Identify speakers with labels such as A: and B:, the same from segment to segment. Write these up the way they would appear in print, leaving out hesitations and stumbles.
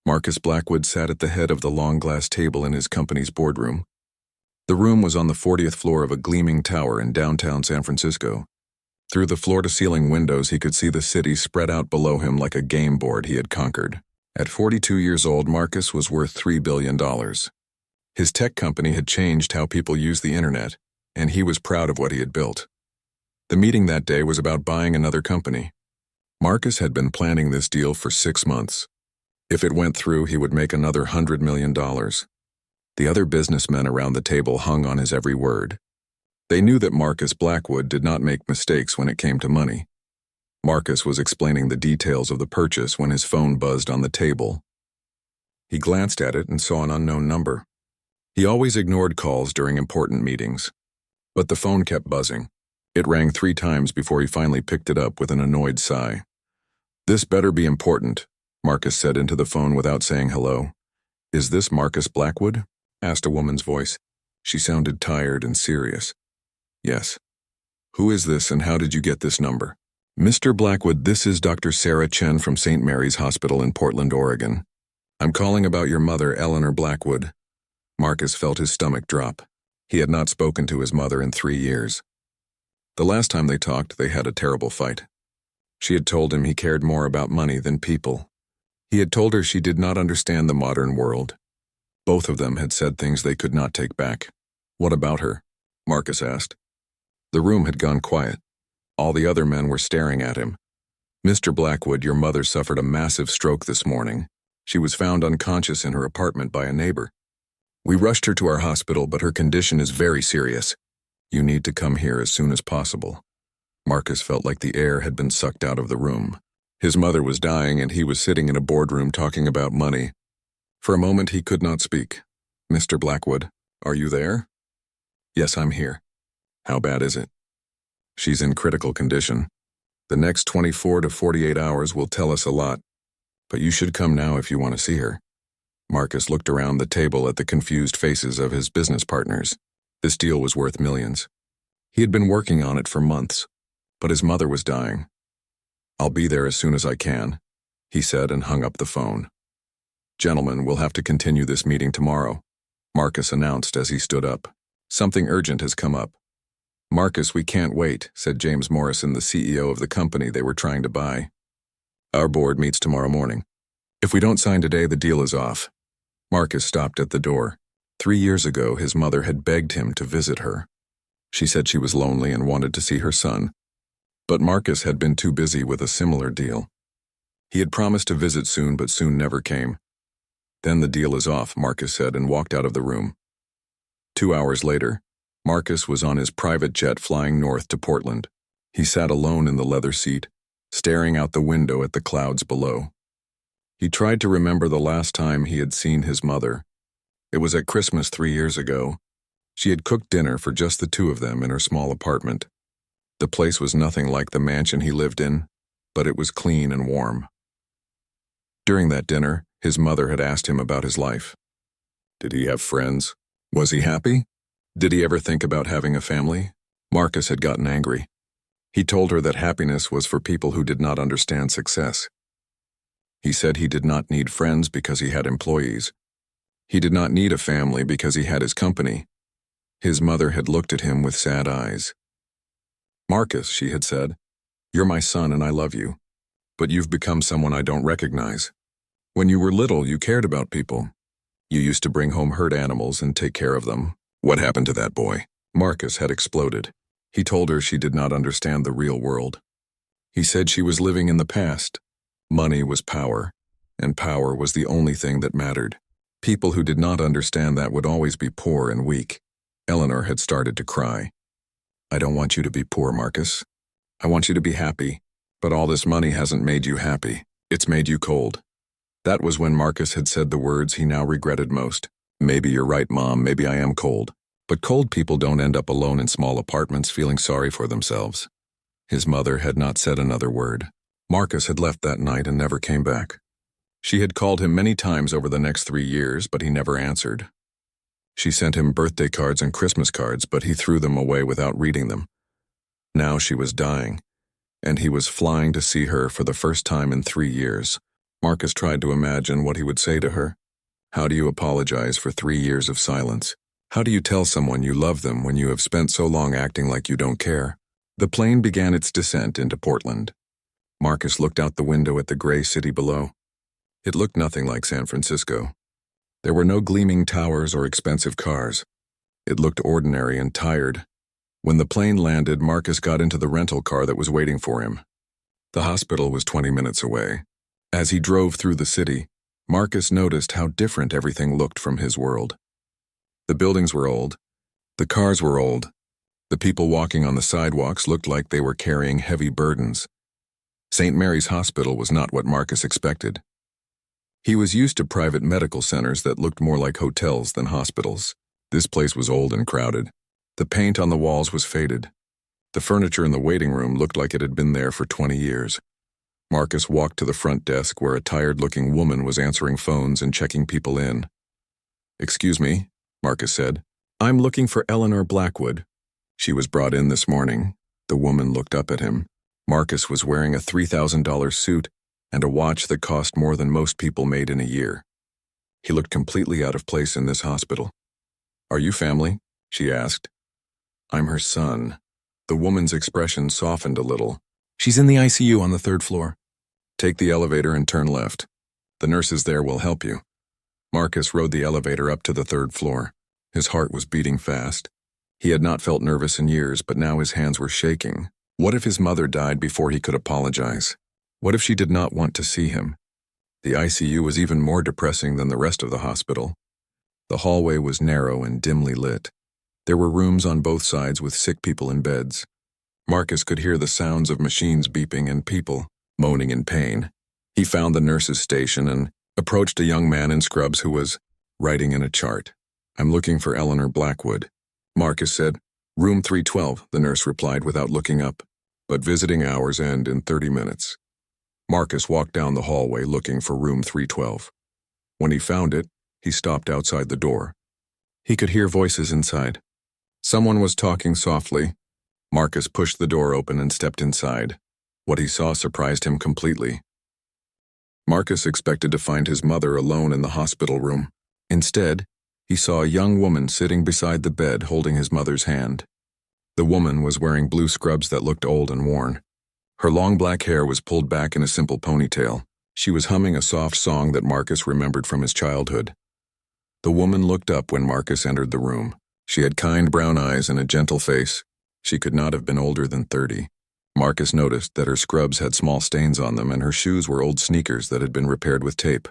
A: Marcus Blackwood sat at the head of the long glass table in his company's boardroom. The room was on the 40th floor of a gleaming tower in downtown San Francisco. Through the floor-to-ceiling windows, he could see the city spread out below him like a game board he had conquered. At 42 years old, Marcus was worth $3 billion. His tech company had changed how people use the internet, and he was proud of what he had built. The meeting that day was about buying another company. Marcus had been planning this deal for 6 months. If it went through, he would make another $100 million. The other businessmen around the table hung on his every word. They knew that Marcus Blackwood did not make mistakes when it came to money. Marcus was explaining the details of the purchase when his phone buzzed on the table. He glanced at it and saw an unknown number. He always ignored calls during important meetings. But the phone kept buzzing. It rang 3 times before he finally picked it up with an annoyed sigh. "This better be important," Marcus said into the phone without saying hello. "Is this Marcus Blackwood?" asked a woman's voice. She sounded tired and serious. "Yes." "Who is this and how did you get this number?" "Mr. Blackwood, this is Dr. Sarah Chen from St. Mary's Hospital in Portland, Oregon. I'm calling about your mother, Eleanor Blackwood." Marcus felt his stomach drop. He had not spoken to his mother in 3 years. The last time they talked, they had a terrible fight. She had told him he cared more about money than people. He had told her she did not understand the modern world. Both of them had said things they could not take back. "What about her?" Marcus asked. The room had gone quiet. All the other men were staring at him. "Mr. Blackwood, your mother suffered a massive stroke this morning. She was found unconscious in her apartment by a neighbor. We rushed her to our hospital, but her condition is very serious. You need to come here as soon as possible." Marcus felt like the air had been sucked out of the room. His mother was dying, and he was sitting in a boardroom talking about money. For a moment, he could not speak. "Mr. Blackwood, are you there?" "Yes, I'm here." "How bad is it?" "She's in critical condition. The next 24 to 48 hours will tell us a lot. But you should come now if you want to see her." Marcus looked around the table at the confused faces of his business partners. This deal was worth millions. He had been working on it for months, but his mother was dying. "I'll be there as soon as I can," he said and hung up the phone. "Gentlemen, we'll have to continue this meeting tomorrow," Marcus announced as he stood up. "Something urgent has come up." "Marcus, we can't wait," said James Morrison, the CEO of the company they were trying to buy. "Our board meets tomorrow morning. If we don't sign today, the deal is off." Marcus stopped at the door. 3 years ago, his mother had begged him to visit her. She said she was lonely and wanted to see her son. But Marcus had been too busy with a similar deal. He had promised to visit soon, but soon never came. "Then the deal is off," Marcus said and walked out of the room. 2 hours later, Marcus was on his private jet flying north to Portland. He sat alone in the leather seat, staring out the window at the clouds below. He tried to remember the last time he had seen his mother. It was at Christmas 3 years ago. She had cooked dinner for just the 2 of them in her small apartment. The place was nothing like the mansion he lived in, but it was clean and warm. During that dinner, his mother had asked him about his life. Did he have friends? Was he happy? Did he ever think about having a family? Marcus had gotten angry. He told her that happiness was for people who did not understand success. He said he did not need friends because he had employees. He did not need a family because he had his company. His mother had looked at him with sad eyes. "Marcus," she had said, "you're my son and I love you. But you've become someone I don't recognize. When you were little, you cared about people. You used to bring home hurt animals and take care of them. What happened to that boy?" Marcus had exploded. He told her she did not understand the real world. He said she was living in the past. Money was power, and power was the only thing that mattered. People who did not understand that would always be poor and weak. Eleanor had started to cry. "I don't want you to be poor, Marcus. I want you to be happy, but all this money hasn't made you happy. It's made you cold." That was when Marcus had said the words he now regretted most. "Maybe you're right, Mom, maybe I am cold. But cold people don't end up alone in small apartments feeling sorry for themselves." His mother had not said another word. Marcus had left that night and never came back. She had called him many times over the next 3 years, but he never answered. She sent him birthday cards and Christmas cards, but he threw them away without reading them. Now she was dying, and he was flying to see her for the first time in 3 years. Marcus tried to imagine what he would say to her. How do you apologize for 3 years of silence? How do you tell someone you love them when you have spent so long acting like you don't care? The plane began its descent into Portland. Marcus looked out the window at the gray city below. It looked nothing like San Francisco. There were no gleaming towers or expensive cars. It looked ordinary and tired. When the plane landed, Marcus got into the rental car that was waiting for him. The hospital was 20 minutes away. As he drove through the city, Marcus noticed how different everything looked from his world. The buildings were old. The cars were old. The people walking on the sidewalks looked like they were carrying heavy burdens. St. Mary's Hospital was not what Marcus expected. He was used to private medical centers that looked more like hotels than hospitals. This place was old and crowded. The paint on the walls was faded. The furniture in the waiting room looked like it had been there for 20 years. Marcus walked to the front desk where a tired-looking woman was answering phones and checking people in. "Excuse me," Marcus said. "I'm looking for Eleanor Blackwood. She was brought in this morning." The woman looked up at him. Marcus was wearing a $3,000 suit and a watch that cost more than most people made in a year. He looked completely out of place in this hospital. "Are you family?" she asked. "I'm her son." The woman's expression softened a little. "She's in the ICU on the 3rd floor. Take the elevator and turn left. The nurses there will help you." Marcus rode the elevator up to the 3rd floor. His heart was beating fast. He had not felt nervous in years, but now his hands were shaking. What if his mother died before he could apologize? What if she did not want to see him? The ICU was even more depressing than the rest of the hospital. The hallway was narrow and dimly lit. There were rooms on both sides with sick people in beds. Marcus could hear the sounds of machines beeping and people moaning in pain. He found the nurse's station and approached a young man in scrubs who was writing in a chart. "I'm looking for Eleanor Blackwood," Marcus said. "Room 312, the nurse replied without looking up. "But visiting hours end in 30 minutes. Marcus walked down the hallway looking for room 312. When he found it, he stopped outside the door. He could hear voices inside. Someone was talking softly. Marcus pushed the door open and stepped inside. What he saw surprised him completely. Marcus expected to find his mother alone in the hospital room. Instead, he saw a young woman sitting beside the bed holding his mother's hand. The woman was wearing blue scrubs that looked old and worn. Her long black hair was pulled back in a simple ponytail. She was humming a soft song that Marcus remembered from his childhood. The woman looked up when Marcus entered the room. She had kind brown eyes and a gentle face. She could not have been older than 30. Marcus noticed that her scrubs had small stains on them and her shoes were old sneakers that had been repaired with tape.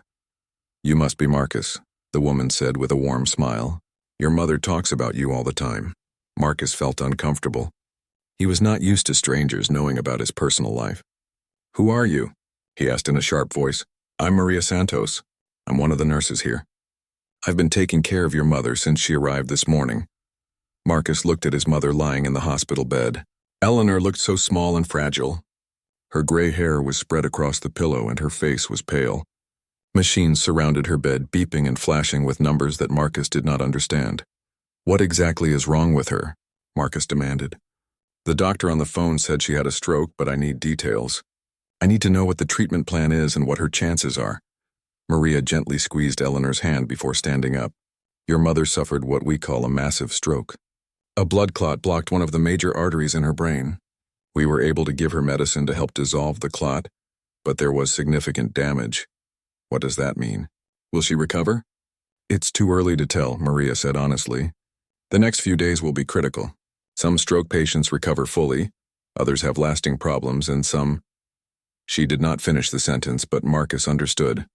A: "You must be Marcus," the woman said with a warm smile. "Your mother talks about you all the time." Marcus felt uncomfortable. He was not used to strangers knowing about his personal life. "Who are you?" he asked in a sharp voice. "I'm Maria Santos. I'm one of the nurses here. I've been taking care of your mother since she arrived this morning." Marcus looked at his mother lying in the hospital bed. Eleanor looked so small and fragile. Her gray hair was spread across the pillow and her face was pale. Machines surrounded her bed, beeping and flashing with numbers that Marcus did not understand. "What exactly is wrong with her?" Marcus demanded. "The doctor on the phone said she had a stroke, but I need details. I need to know what the treatment plan is and what her chances are." Maria gently squeezed Eleanor's hand before standing up. "Your mother suffered what we call a massive stroke. A blood clot blocked one of the major arteries in her brain. We were able to give her medicine to help dissolve the clot, but there was significant damage." "What does that mean? Will she recover?" "It's too early to tell," Maria said honestly. "The next few days will be critical. Some stroke patients recover fully, others have lasting problems, and some—" She did not finish the sentence, but Marcus understood.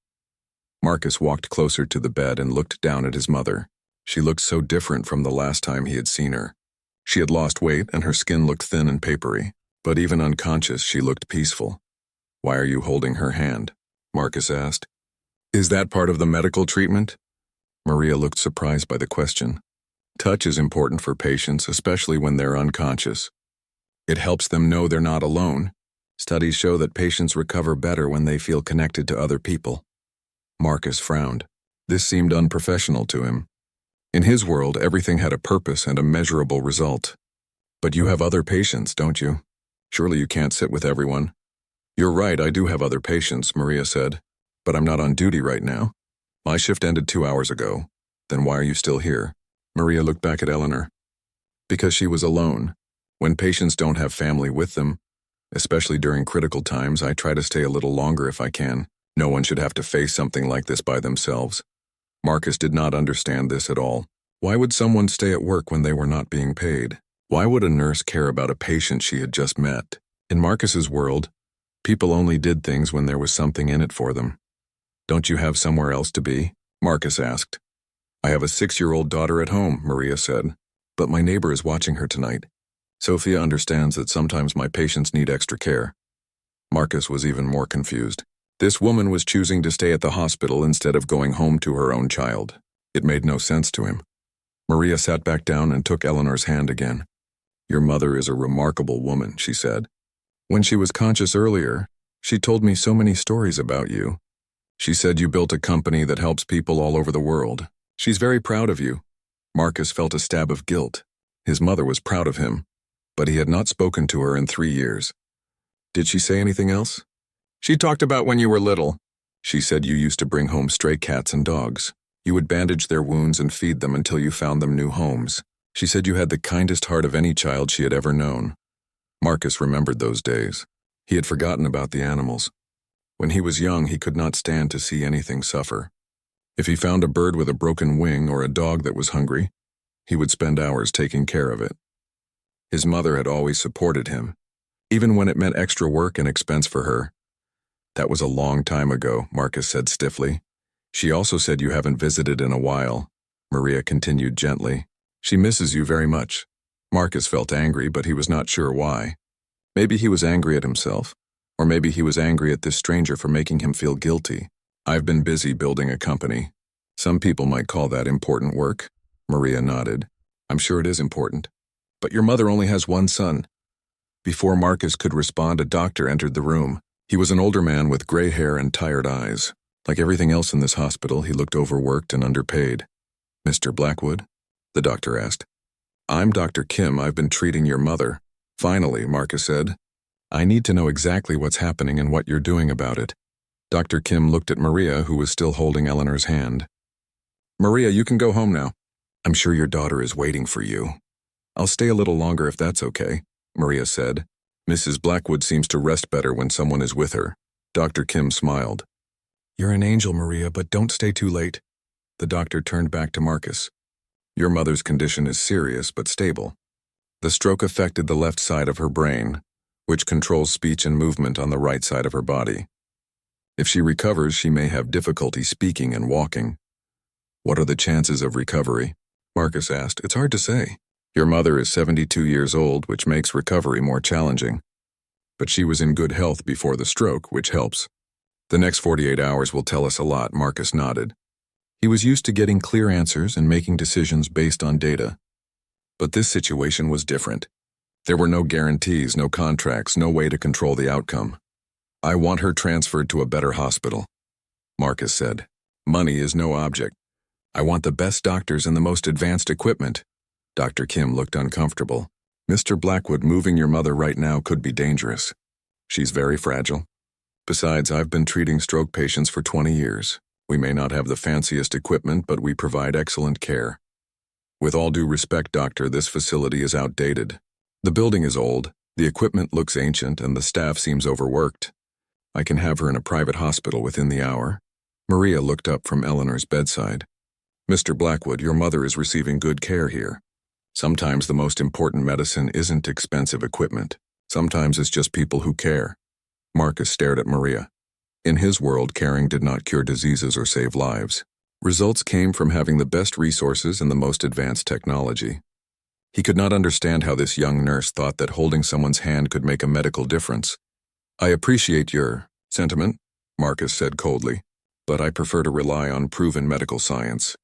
A: Marcus walked closer to the bed and looked down at his mother. She looked so different from the last time he had seen her. She had lost weight and her skin looked thin and papery, but even unconscious she looked peaceful. "Why are you holding her hand?" Marcus asked. "Is that part of the medical treatment?" Maria looked surprised by the question. "Touch is important for patients, especially when they're unconscious. It helps them know they're not alone. Studies show that patients recover better when they feel connected to other people." Marcus frowned. This seemed unprofessional to him. In his world, everything had a purpose and a measurable result. "But you have other patients, don't you? Surely you can't sit with everyone." "You're right, I do have other patients," Maria said. But I'm not on duty right now. My shift ended 2 hours ago. Then why are you still here? Maria looked back at Eleanor. Because she was alone. When patients don't have family with them, especially during critical times, I try to stay a little longer if I can. No one should have to face something like this by themselves. Marcus did not understand this at all. Why would someone stay at work when they were not being paid? Why would a nurse care about a patient she had just met? In Marcus's world, people only did things when there was something in it for them. Don't you have somewhere else to be? Marcus asked. I have a 6-year-old daughter at home, Maria said. But my neighbor is watching her tonight. Sophia understands that sometimes my patients need extra care. Marcus was even more confused. This woman was choosing to stay at the hospital instead of going home to her own child. It made no sense to him. Maria sat back down and took Eleanor's hand again. Your mother is a remarkable woman, she said. When she was conscious earlier, she told me so many stories about you. She said you built a company that helps people all over the world. She's very proud of you. Marcus felt a stab of guilt. His mother was proud of him, but he had not spoken to her in 3 years. Did she say anything else? She talked about when you were little. She said you used to bring home stray cats and dogs. You would bandage their wounds and feed them until you found them new homes. She said you had the kindest heart of any child she had ever known. Marcus remembered those days. He had forgotten about the animals. When he was young, he could not stand to see anything suffer. If he found a bird with a broken wing or a dog that was hungry, he would spend hours taking care of it. His mother had always supported him, even when it meant extra work and expense for her. That was a long time ago, Marcus said stiffly. She also said you haven't visited in a while. Maria continued gently. She misses you very much. Marcus felt angry, but he was not sure why. Maybe he was angry at himself, or maybe he was angry at this stranger for making him feel guilty. I've been busy building a company. Some people might call that important work. Maria nodded. I'm sure it is important. But your mother only has one son. Before Marcus could respond, a doctor entered the room. He was an older man with gray hair and tired eyes. Like everything else in this hospital, he looked overworked and underpaid. Mr. Blackwood? The doctor asked. I'm Dr. Kim. I've been treating your mother. Finally, Marcus said. I need to know exactly what's happening and what you're doing about it. Dr. Kim looked at Maria, who was still holding Eleanor's hand. Maria, you can go home now. I'm sure your daughter is waiting for you. I'll stay a little longer if that's okay, Maria said. Mrs. Blackwood seems to rest better when someone is with her. Dr. Kim smiled. You're an angel, Maria, but don't stay too late. The doctor turned back to Marcus. Your mother's condition is serious but stable. The stroke affected the left side of her brain, which controls speech and movement on the right side of her body. If she recovers, she may have difficulty speaking and walking. What are the chances of recovery? Marcus asked. It's hard to say. Your mother is 72 years old, which makes recovery more challenging. But she was in good health before the stroke, which helps. The next 48 hours will tell us a lot, Marcus nodded. He was used to getting clear answers and making decisions based on data. But this situation was different. There were no guarantees, no contracts, no way to control the outcome. I want her transferred to a better hospital, Marcus said. Money is no object. I want the best doctors and the most advanced equipment. Dr. Kim looked uncomfortable. Mr. Blackwood, moving your mother right now could be dangerous. She's very fragile. Besides, I've been treating stroke patients for 20 years. We may not have the fanciest equipment, but we provide excellent care. With all due respect, doctor, this facility is outdated. The building is old, the equipment looks ancient, and the staff seems overworked. I can have her in a private hospital within the hour. Maria looked up from Eleanor's bedside. Mr. Blackwood, your mother is receiving good care here. Sometimes the most important medicine isn't expensive equipment. Sometimes it's just people who care. Marcus stared at Maria. In his world, caring did not cure diseases or save lives. Results came from having the best resources and the most advanced technology. He could not understand how this young nurse thought that holding someone's hand could make a medical difference. I appreciate your sentiment, Marcus said coldly, but I prefer to rely on proven medical science.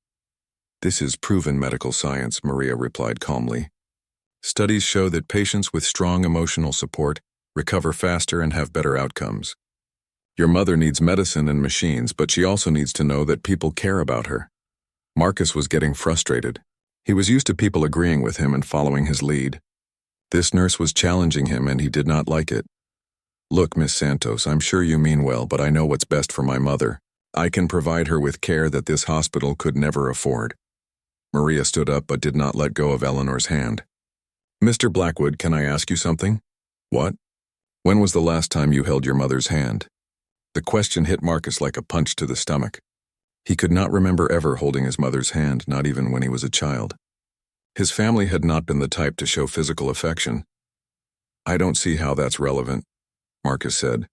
A: This is proven medical science, Maria replied calmly. Studies show that patients with strong emotional support recover faster and have better outcomes. Your mother needs medicine and machines, but she also needs to know that people care about her. Marcus was getting frustrated. He was used to people agreeing with him and following his lead. This nurse was challenging him, and he did not like it. Look, Miss Santos, I'm sure you mean well, but I know what's best for my mother. I can provide her with care that this hospital could never afford. Maria stood up but did not let go of Eleanor's hand. Mr. Blackwood, can I ask you something? What? When was the last time you held your mother's hand? The question hit Marcus like a punch to the stomach. He could not remember ever holding his mother's hand, not even when he was a child. His family had not been the type to show physical affection. I don't see how that's relevant, Marcus said.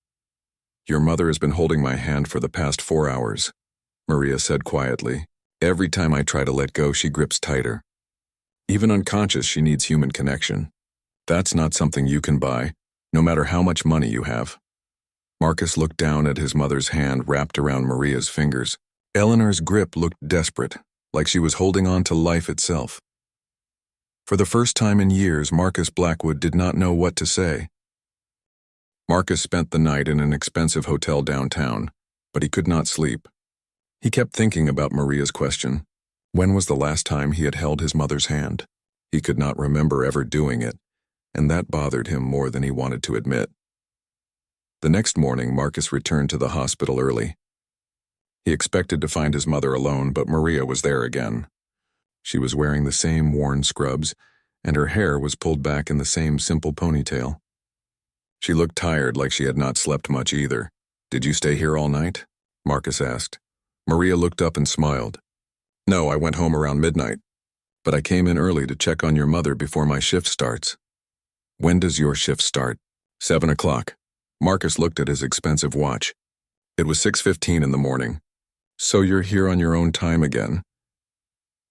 A: Your mother has been holding my hand for the past 4 hours, Maria said quietly. Every time I try to let go, she grips tighter. Even unconscious, she needs human connection. That's not something you can buy, no matter how much money you have. Marcus looked down at his mother's hand wrapped around Maria's fingers. Eleanor's grip looked desperate, like she was holding on to life itself. For the first time in years, Marcus Blackwood did not know what to say. Marcus spent the night in an expensive hotel downtown, but he could not sleep. He kept thinking about Maria's question. When was the last time he had held his mother's hand? He could not remember ever doing it, and that bothered him more than he wanted to admit. The next morning, Marcus returned to the hospital early. He expected to find his mother alone, but Maria was there again. She was wearing the same worn scrubs, and her hair was pulled back in the same simple ponytail. She looked tired, like she had not slept much either. Did you stay here all night? Marcus asked. Maria looked up and smiled. No, I went home around midnight. But I came in early to check on your mother before my shift starts. When does your shift start? 7 o'clock. Marcus looked at his expensive watch. It was 6:15 in the morning. So you're here on your own time again?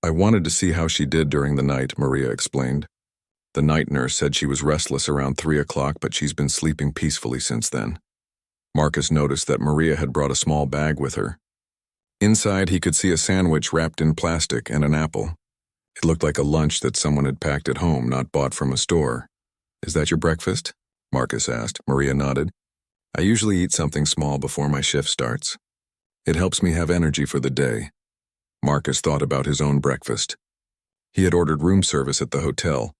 A: I wanted to see how she did during the night, Maria explained. The night nurse said she was restless around 3 o'clock, but she's been sleeping peacefully since then. Marcus noticed that Maria had brought a small bag with her. Inside, he could see a sandwich wrapped in plastic and an apple. It looked like a lunch that someone had packed at home, not bought from a store. Is that your breakfast? Marcus asked. Maria nodded. I usually eat something small before my shift starts. It helps me have energy for the day. Marcus thought about his own breakfast. He had ordered room service at the hotel.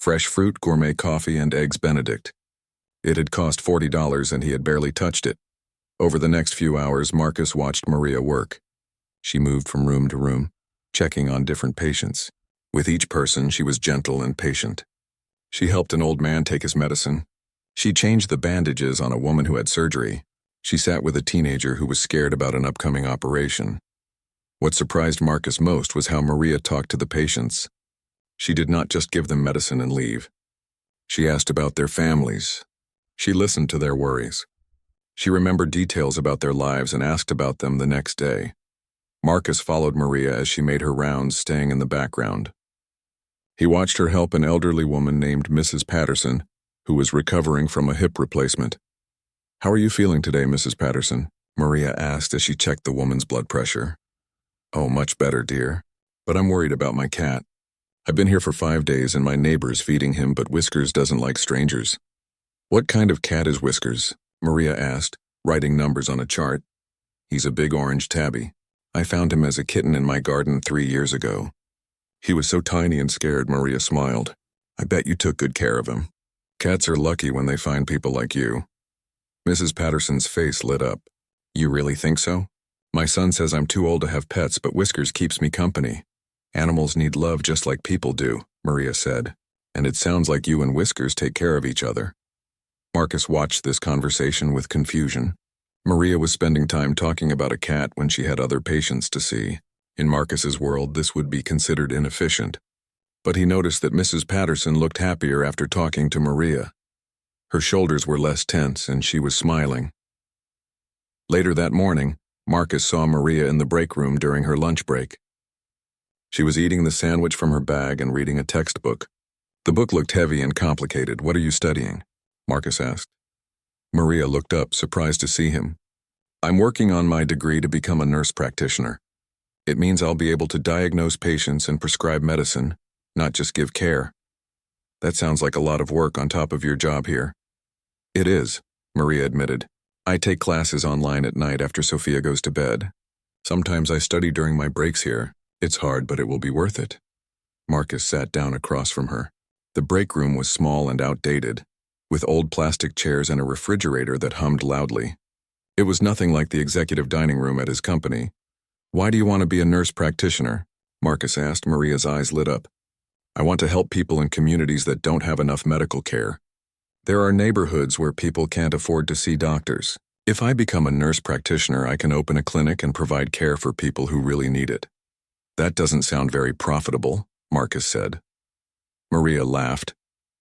A: Fresh fruit, gourmet coffee, and eggs Benedict. It had cost $40 and he had barely touched it. Over the next few hours, Marcus watched Maria work. She moved from room to room, checking on different patients. With each person, she was gentle and patient. She helped an old man take his medicine. She changed the bandages on a woman who had surgery. She sat with a teenager who was scared about an upcoming operation. What surprised Marcus most was how Maria talked to the patients. She did not just give them medicine and leave. She asked about their families. She listened to their worries. She remembered details about their lives and asked about them the next day. Marcus followed Maria as she made her rounds, staying in the background. He watched her help an elderly woman named Mrs. Patterson, who was recovering from a hip replacement. How are you feeling today, Mrs. Patterson? Maria asked as she checked the woman's blood pressure. Oh, much better, dear. But I'm worried about my cat. I've been here for 5 days and my neighbor's feeding him, but Whiskers doesn't like strangers. What kind of cat is Whiskers? Maria asked, writing numbers on a chart. He's a big orange tabby. I found him as a kitten in my garden 3 years ago. He was so tiny and scared, Maria smiled. I bet you took good care of him. Cats are lucky when they find people like you. Mrs. Patterson's face lit up. You really think so? My son says I'm too old to have pets, but Whiskers keeps me company. Animals need love just like people do, Maria said. And it sounds like you and Whiskers take care of each other. Marcus watched this conversation with confusion. Maria was spending time talking about a cat when she had other patients to see. In Marcus's world, this would be considered inefficient. But he noticed that Mrs. Patterson looked happier after talking to Maria. Her shoulders were less tense and she was smiling. Later that morning, Marcus saw Maria in the break room during her lunch break. She was eating the sandwich from her bag and reading a textbook. The book looked heavy and complicated. What are you studying? Marcus asked. Maria looked up, surprised to see him. I'm working on my degree to become a nurse practitioner. It means I'll be able to diagnose patients and prescribe medicine, not just give care. That sounds like a lot of work on top of your job here. It is, Maria admitted. I take classes online at night after Sophia goes to bed. Sometimes I study during my breaks here. It's hard, but it will be worth it. Marcus sat down across from her. The break room was small and outdated, with old plastic chairs and a refrigerator that hummed loudly. It was nothing like the executive dining room at his company. "Why do you want to be a nurse practitioner?" Marcus asked. Maria's eyes lit up. "I want to help people in communities that don't have enough medical care. There are neighborhoods where people can't afford to see doctors. If I become a nurse practitioner, I can open a clinic and provide care for people who really need it." "That doesn't sound very profitable," Marcus said. Maria laughed,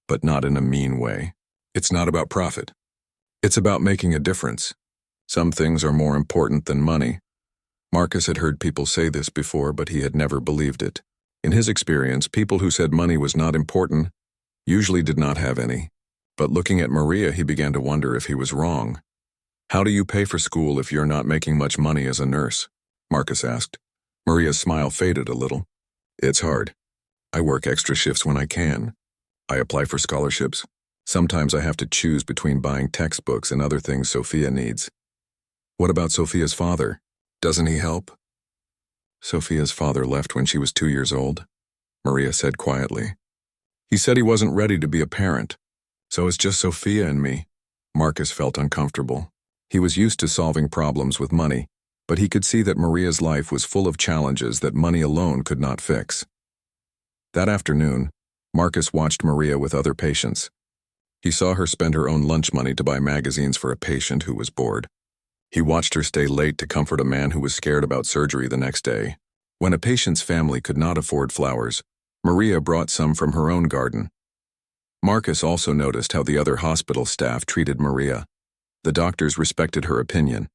A: but not in a mean way. "It's not about profit. It's about making a difference. Some things are more important than money." Marcus had heard people say this before, but he had never believed it. In his experience, people who said money was not important usually did not have any. But looking at Maria, he began to wonder if he was wrong. "How do you pay for school if you're not making much money as a nurse?" Marcus asked. Maria's smile faded a little. "It's hard. I work extra shifts when I can. I apply for scholarships. Sometimes I have to choose between buying textbooks and other things Sophia needs." "What about Sophia's father? Doesn't he help?" "Sophia's father left when she was 2 years old," Maria said quietly. "He said he wasn't ready to be a parent. So it's just Sophia and me." Marcus felt uncomfortable. He was used to solving problems with money, but he could see that Maria's life was full of challenges that money alone could not fix. That afternoon, Marcus watched Maria with other patients. He saw her spend her own lunch money to buy magazines for a patient who was bored. He watched her stay late to comfort a man who was scared about surgery the next day. When a patient's family could not afford flowers, Maria brought some from her own garden. Marcus also noticed how the other hospital staff treated Maria. The doctors respected her opinion.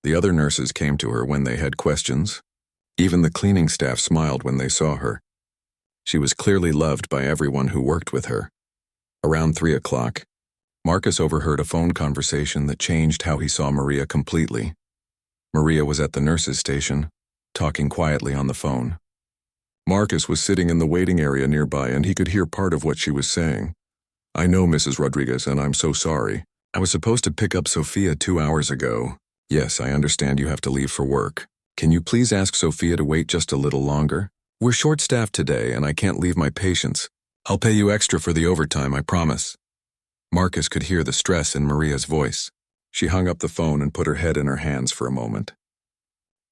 A: The other nurses came to her when they had questions. Even the cleaning staff smiled when they saw her. She was clearly loved by everyone who worked with her. Around 3 o'clock, Marcus overheard a phone conversation that changed how he saw Maria completely. Maria was at the nurse's station, talking quietly on the phone. Marcus was sitting in the waiting area nearby, and he could hear part of what she was saying. "I know, Mrs. Rodriguez, and I'm so sorry. I was supposed to pick up Sophia 2 hours ago. Yes, I understand you have to leave for work. Can you please ask Sophia to wait just a little longer? We're short-staffed today, and I can't leave my patients. I'll pay you extra for the overtime, I promise." Marcus could hear the stress in Maria's voice. She hung up the phone and put her head in her hands for a moment.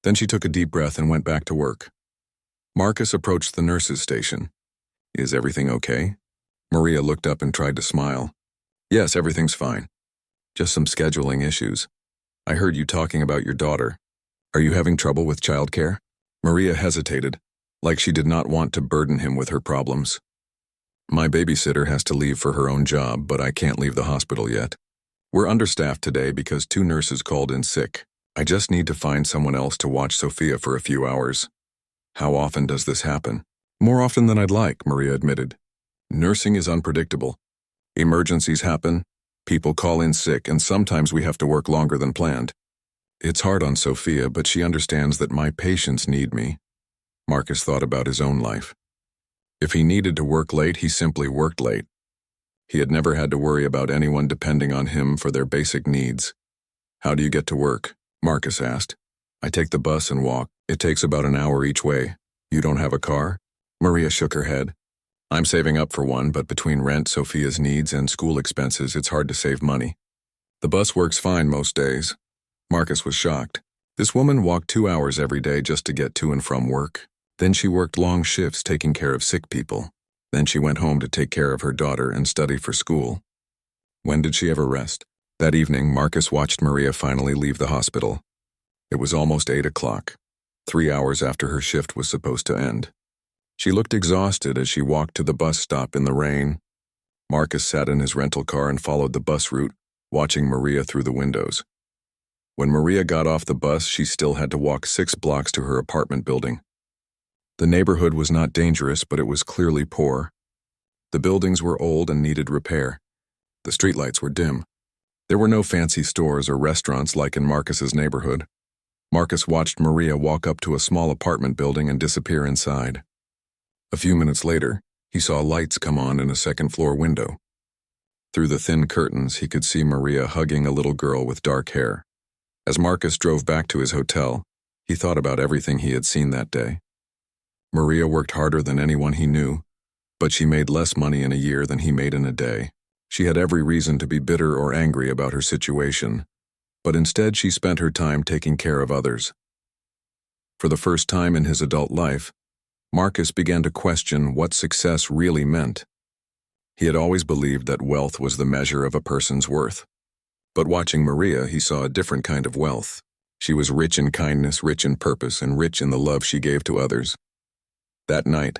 A: Then she took a deep breath and went back to work. Marcus approached the nurse's station. "Is everything okay?" Maria looked up and tried to smile. "Yes, everything's fine. Just some scheduling issues. I heard you talking about your daughter. Are you having trouble with childcare?" Maria hesitated, like she did not want to burden him with her problems. "My babysitter has to leave for her own job, but I can't leave the hospital yet. We're understaffed today because 2 nurses called in sick. I just need to find someone else to watch Sophia for a few hours." "How often does this happen?" "More often than I'd like," Maria admitted. "Nursing is unpredictable. Emergencies happen, people call in sick, and sometimes we have to work longer than planned. It's hard on Sophia, but she understands that my patients need me." Marcus thought about his own life. If he needed to work late, he simply worked late. He had never had to worry about anyone depending on him for their basic needs. "How do you get to work?" Marcus asked. "I take the bus and walk. It takes about an hour each way. You don't have a car?" Maria shook her head. "I'm saving up for one, but between rent, Sophia's needs, and school expenses, it's hard to save money. The bus works fine most days." Marcus was shocked. This woman walked 2 hours every day just to get to and from work. Then she worked long shifts taking care of sick people. Then she went home to take care of her daughter and study for school. When did she ever rest? That evening, Marcus watched Maria finally leave the hospital. It was almost 8 o'clock, 3 hours after her shift was supposed to end. She looked exhausted as she walked to the bus stop in the rain. Marcus sat in his rental car and followed the bus route, watching Maria through the windows. When Maria got off the bus, she still had to walk 6 blocks to her apartment building. The neighborhood was not dangerous, but it was clearly poor. The buildings were old and needed repair. The streetlights were dim. There were no fancy stores or restaurants like in Marcus's neighborhood. Marcus watched Maria walk up to a small apartment building and disappear inside. A few minutes later, he saw lights come on in a second-floor window. Through the thin curtains, he could see Maria hugging a little girl with dark hair. As Marcus drove back to his hotel, he thought about everything he had seen that day. Maria worked harder than anyone he knew, but she made less money in a year than he made in a day. She had every reason to be bitter or angry about her situation, but instead she spent her time taking care of others. For the first time in his adult life, Marcus began to question what success really meant. He had always believed that wealth was the measure of a person's worth. But watching Maria, he saw a different kind of wealth. She was rich in kindness, rich in purpose, and rich in the love she gave to others. That night,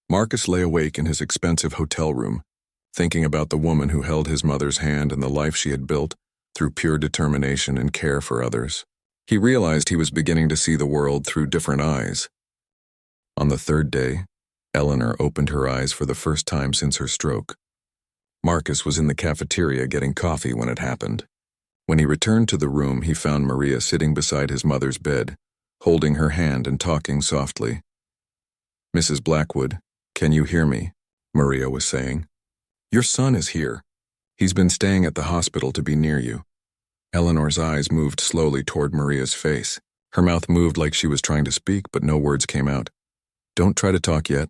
A: Marcus lay awake in his expensive hotel room, thinking about the woman who held his mother's hand and the life she had built through pure determination and care for others. He realized he was beginning to see the world through different eyes. On the third day, Eleanor opened her eyes for the first time since her stroke. Marcus was in the cafeteria getting coffee when it happened. When he returned to the room, he found Maria sitting beside his mother's bed, holding her hand and talking softly. "Mrs. Blackwood, can you hear me?" Maria was saying. "Your son is here. He's been staying at the hospital to be near you." Eleanor's eyes moved slowly toward Maria's face. Her mouth moved like she was trying to speak, but no words came out. "Don't try to talk yet,"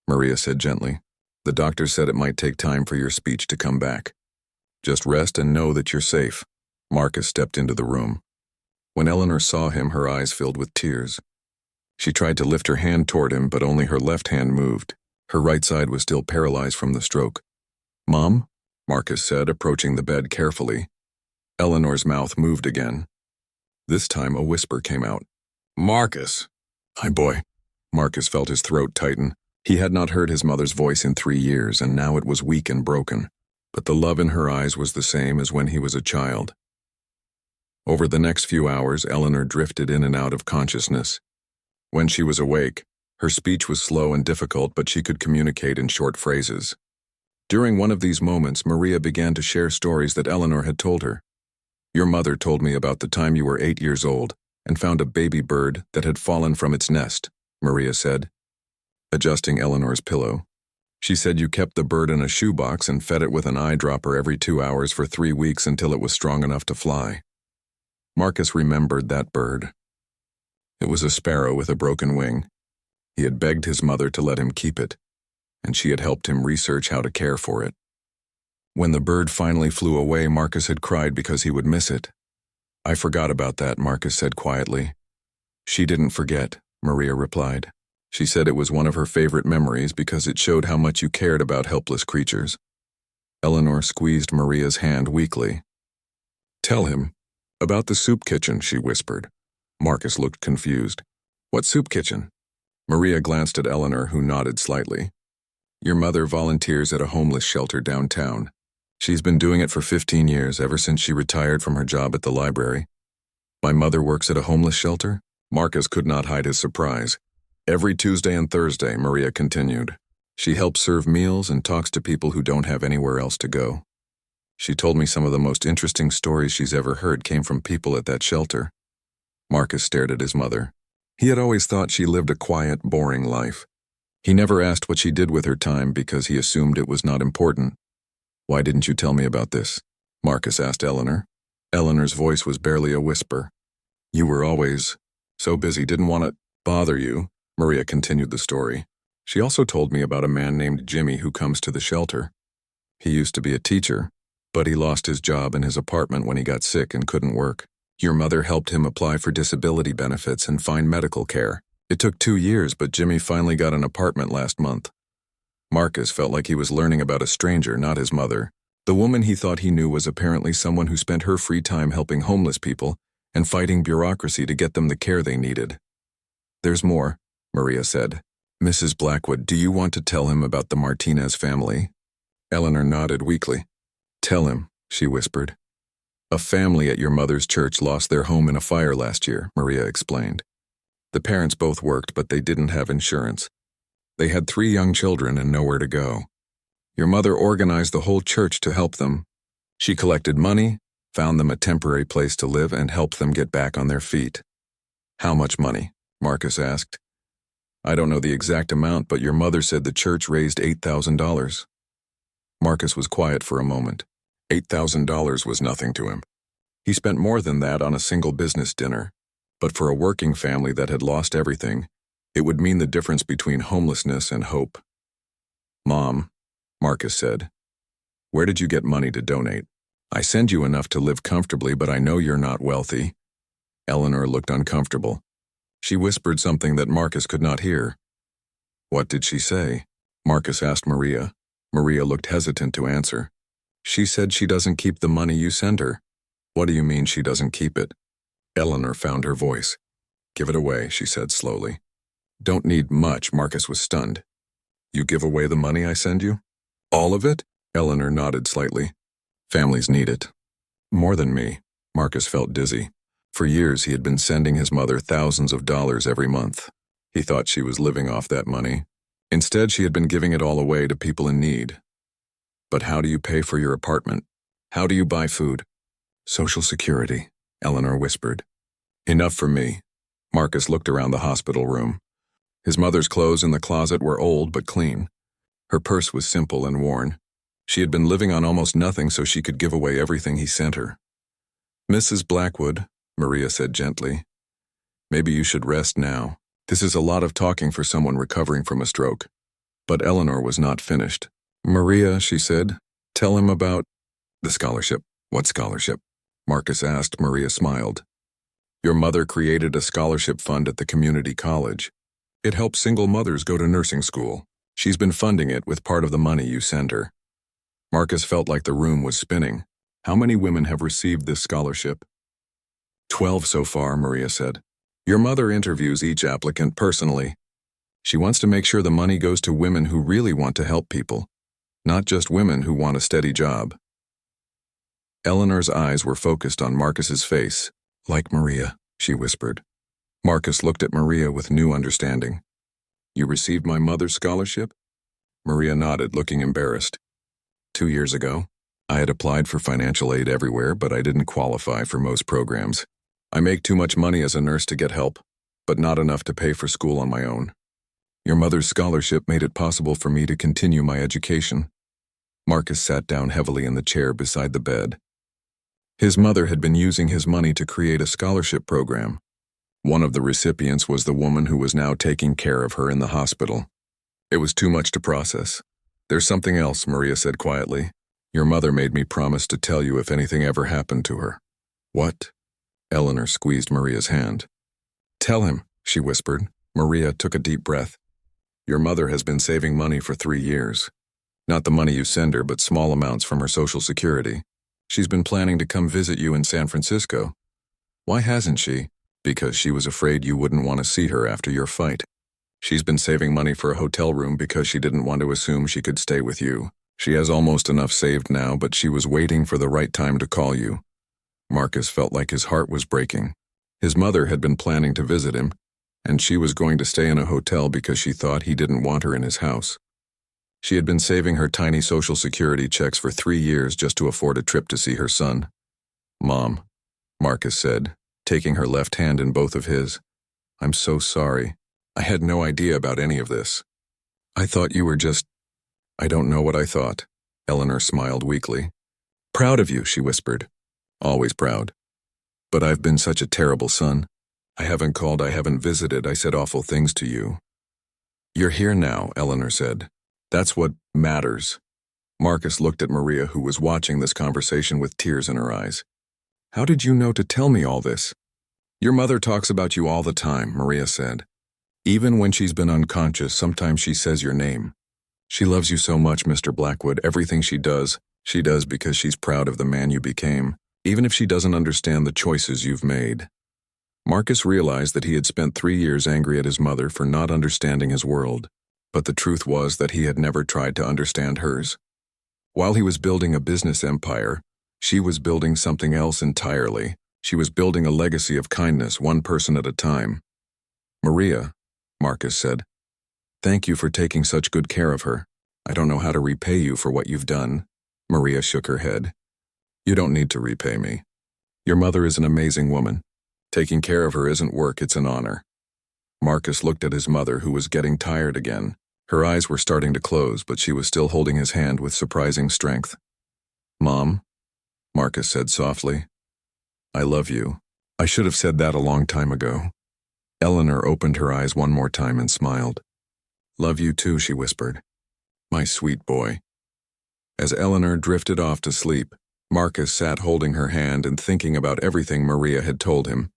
A: Maria said gently. "The doctor said it might take time for your speech to come back. Just rest and know that you're safe." Marcus stepped into the room. When Eleanor saw him, her eyes filled with tears. She tried to lift her hand toward him, but only her left hand moved. Her right side was still paralyzed from the stroke. "Mom?" Marcus said, approaching the bed carefully. Eleanor's mouth moved again. This time a whisper came out. "Marcus!" "Hi, boy." Marcus felt his throat tighten. He had not heard his mother's voice in 3 years, and now it was weak and broken. But the love in her eyes was the same as when he was a child. Over the next few hours, Eleanor drifted in and out of consciousness. When she was awake, her speech was slow and difficult, but she could communicate in short phrases. During one of these moments, Maria began to share stories that Eleanor had told her. "Your mother told me about the time you were 8 years old and found a baby bird that had fallen from its nest," Maria said, adjusting Eleanor's pillow. "She said you kept the bird in a shoebox and fed it with an eyedropper every 2 hours for 3 weeks until it was strong enough to fly." Marcus remembered that bird. It was a sparrow with a broken wing. He had begged his mother to let him keep it, and she had helped him research how to care for it. When the bird finally flew away, Marcus had cried because he would miss it. "I forgot about that," Marcus said quietly. "She didn't forget," Maria replied. She said it was one of her favorite memories because it showed how much you cared about helpless creatures. Eleanor squeezed Maria's hand weakly. "Tell him about the soup kitchen," she whispered. Marcus looked confused. "What soup kitchen?" Maria glanced at Eleanor, who nodded slightly. "Your mother volunteers at a homeless shelter downtown. She's been doing it for 15 years, ever since she retired from her job at the library." "My mother works at a homeless shelter?" Marcus could not hide his surprise. "Every Tuesday and Thursday," Maria continued. "She helps serve meals and talks to people who don't have anywhere else to go. She told me some of the most interesting stories she's ever heard came from people at that shelter." Marcus stared at his mother. He had always thought she lived a quiet, boring life. He never asked what she did with her time because he assumed it was not important. "Why didn't you tell me about this?" Marcus asked Eleanor. Eleanor's voice was barely a whisper. "You were always so busy, didn't want to bother you." Maria continued the story. "She also told me about a man named Jimmy who comes to the shelter. He used to be a teacher, but he lost his job in his apartment when he got sick and couldn't work. Your mother helped him apply for disability benefits and find medical care. It took 2 years, but Jimmy finally got an apartment last month." Marcus felt like he was learning about a stranger, not his mother. The woman he thought he knew was apparently someone who spent her free time helping homeless people and fighting bureaucracy to get them the care they needed. "There's more," Maria said. "Mrs. Blackwood, do you want to tell him about the Martinez family?" Eleanor nodded weakly. "Tell him," she whispered. "A family at your mother's church lost their home in a fire last year," Maria explained. "The parents both worked, but they didn't have insurance. They had 3 young children and nowhere to go. Your mother organized the whole church to help them. She collected money, found them a temporary place to live, and helped them get back on their feet." "How much money?" Marcus asked. "I don't know the exact amount, but your mother said the church raised $8,000. Marcus was quiet for a moment. $8,000 was nothing to him. He spent more than that on a single business dinner, but for a working family that had lost everything, it would mean the difference between homelessness and hope. "Mom," Marcus said, "where did you get money to donate?" I send you enough to live comfortably, but I know you're not wealthy." Eleanor looked uncomfortable. She whispered something that Marcus could not hear. "What did she say?" Marcus asked Maria. Maria looked hesitant to answer. "She said she doesn't keep the money you send her." "What do you mean she doesn't keep it?" Eleanor found her voice. "Give it away," she said slowly. "Don't need much." Marcus was stunned. "You give away the money I send you?" "All of it?" Eleanor nodded slightly. "Families need it. More than me." Marcus felt dizzy. For years he had been sending his mother thousands of dollars every month. He thought she was living off that money. Instead, she had been giving it all away to people in need. "But how do you pay for your apartment? How do you buy food?" "Social Security," Eleanor whispered. "Enough for me." Marcus looked around the hospital room. His mother's clothes in the closet were old but clean. Her purse was simple and worn. She had been living on almost nothing, so she could give away everything he sent her. "Mrs. Blackwood," Maria said gently, "maybe you should rest now. This is a lot of talking for someone recovering from a stroke." But Eleanor was not finished. "Maria," she said, "tell him about the scholarship." "What scholarship?" Marcus asked. Maria smiled. "Your mother created a scholarship fund at the community college. It helps single mothers go to nursing school. She's been funding it with part of the money you send her." Marcus felt like the room was spinning. "How many women have received this scholarship?" 12 so far, Maria said. "Your mother interviews each applicant personally. She wants to make sure the money goes to women who really want to help people, not just women who want a steady job." Eleanor's eyes were focused on Marcus's face. "Like Maria," she whispered. Marcus looked at Maria with new understanding. "You received my mother's scholarship?" Maria nodded, looking embarrassed. 2 years ago, I had applied for financial aid everywhere, but I didn't qualify for most programs. I make too much money as a nurse to get help, but not enough to pay for school on my own. Your mother's scholarship made it possible for me to continue my education." Marcus sat down heavily in the chair beside the bed. His mother had been using his money to create a scholarship program. One of the recipients was the woman who was now taking care of her in the hospital. It was too much to process. "There's something else," Maria said quietly. "Your mother made me promise to tell you if anything ever happened to her." "What?" Eleanor squeezed Maria's hand. "Tell him," she whispered. Maria took a deep breath. "Your mother has been saving money for 3 years. Not the money you send her, but small amounts from her Social Security. She's been planning to come visit you in San Francisco." "Why hasn't she?" "Because she was afraid you wouldn't want to see her after your fight. She's been saving money for a hotel room because she didn't want to assume she could stay with you. She has almost enough saved now, but she was waiting for the right time to call you." Marcus felt like his heart was breaking. His mother had been planning to visit him, and she was going to stay in a hotel because she thought he didn't want her in his house. She had been saving her tiny Social Security checks for 3 years just to afford a trip to see her son. "Mom," Marcus said, taking her left hand in both of his, "I'm so sorry. I had no idea about any of this. I thought you were just—" "I don't know what I thought." Eleanor smiled weakly. "Proud of you," she whispered. "Always proud. But I've been such a terrible son. I haven't called, I haven't visited, I said awful things to you." "You're here now," Eleanor said. "That's what matters." Marcus looked at Maria, who was watching this conversation with tears in her eyes. "How did you know to tell me all this?" "Your mother talks about you all the time," Maria said. "Even when she's been unconscious, sometimes she says your name. She loves you so much, Mr. Blackwood. Everything she does because she's proud of the man you became, even if she doesn't understand the choices you've made." Marcus realized that he had spent 3 years angry at his mother for not understanding his world, but the truth was that he had never tried to understand hers. While he was building a business empire, she was building something else entirely. She was building a legacy of kindness, one person at a time. "Maria," Marcus said, "thank you for taking such good care of her. I don't know how to repay you for what you've done." Maria shook her head. "You don't need to repay me. Your mother is an amazing woman. Taking care of her isn't work, it's an honor." Marcus looked at his mother, who was getting tired again. Her eyes were starting to close, but she was still holding his hand with surprising strength. "Mom," Marcus said softly, "I love you. I should have said that a long time ago." Eleanor opened her eyes one more time and smiled. "Love you too," she whispered. "My sweet boy." As Eleanor drifted off to sleep, Marcus sat holding her hand and thinking about everything Maria had told him.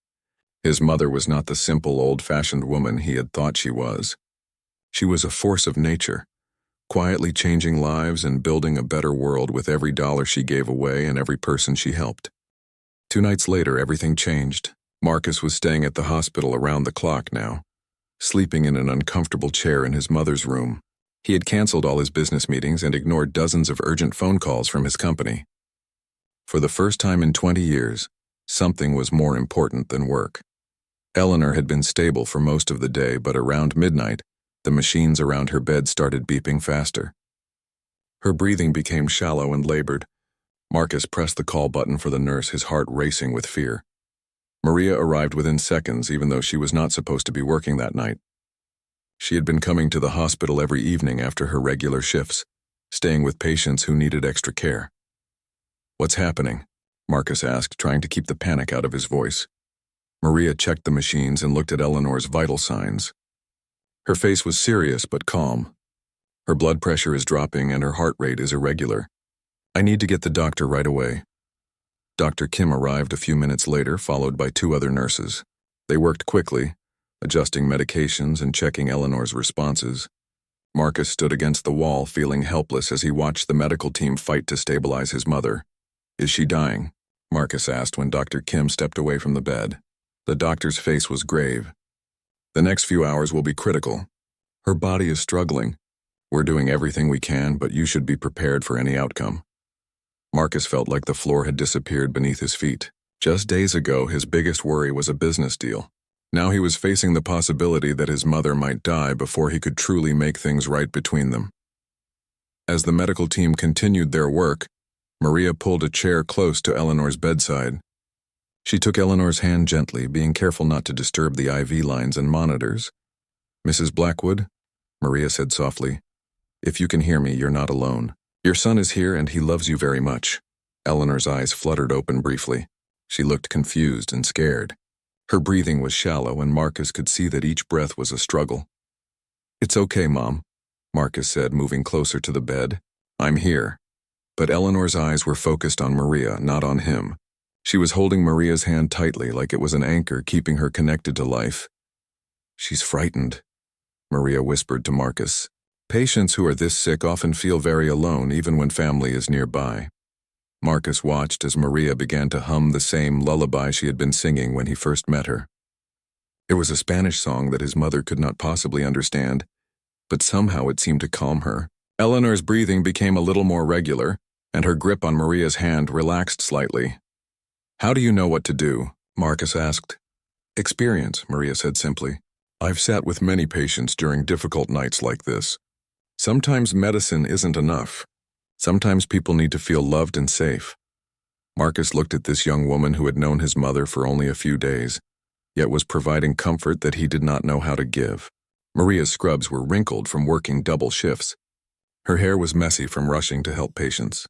A: His mother was not the simple, old-fashioned woman he had thought she was. She was a force of nature, quietly changing lives and building a better world with every dollar she gave away and every person she helped. 2 nights later, everything changed. Marcus was staying at the hospital around the clock now, sleeping in an uncomfortable chair in his mother's room. He had canceled all his business meetings and ignored dozens of urgent phone calls from his company. For the first time in 20 years, something was more important than work. Eleanor had been stable for most of the day, but around midnight, the machines around her bed started beeping faster. Her breathing became shallow and labored. Marcus pressed the call button for the nurse, his heart racing with fear. Maria arrived within seconds, even though she was not supposed to be working that night. She had been coming to the hospital every evening after her regular shifts, staying with patients who needed extra care. "What's happening?" Marcus asked, trying to keep the panic out of his voice. Maria checked the machines and looked at Eleanor's vital signs. Her face was serious but calm. Her blood pressure is dropping and her heart rate is irregular. "I need to get the doctor right away." Dr. Kim arrived a few minutes later, followed by 2 other nurses. They worked quickly, adjusting medications and checking Eleanor's responses. Marcus stood against the wall, feeling helpless as he watched the medical team fight to stabilize his mother. "Is she dying?" Marcus asked when Dr. Kim stepped away from the bed. The doctor's face was grave. "The next few hours will be critical. Her body is struggling. We're doing everything we can, but you should be prepared for any outcome." Marcus felt like the floor had disappeared beneath his feet. Just days ago, his biggest worry was a business deal. Now he was facing the possibility that his mother might die before he could truly make things right between them. As the medical team continued their work, Maria pulled a chair close to Eleanor's bedside. She took Eleanor's hand gently, being careful not to disturb the IV lines and monitors. "Mrs. Blackwood," Maria said softly, "if you can hear me, you're not alone. Your son is here and he loves you very much." Eleanor's eyes fluttered open briefly. She looked confused and scared. Her breathing was shallow and Marcus could see that each breath was a struggle. "It's okay, Mom," Marcus said, moving closer to the bed. "I'm here." But Eleanor's eyes were focused on Maria, not on him. She was holding Maria's hand tightly, like it was an anchor keeping her connected to life. "She's frightened," Maria whispered to Marcus. Patients who are this sick often feel very alone, even when family is nearby. Marcus watched as Maria began to hum the same lullaby she had been singing when he first met her. It was a Spanish song that his mother could not possibly understand, but somehow it seemed to calm her. Eleanor's breathing became a little more regular, and her grip on Maria's hand relaxed slightly. "How do you know what to do?" Marcus asked. "Experience," Maria said simply. "I've sat with many patients during difficult nights like this. Sometimes medicine isn't enough. Sometimes people need to feel loved and safe." Marcus looked at this young woman who had known his mother for only a few days, yet was providing comfort that he did not know how to give. Maria's scrubs were wrinkled from working double shifts. Her hair was messy from rushing to help patients.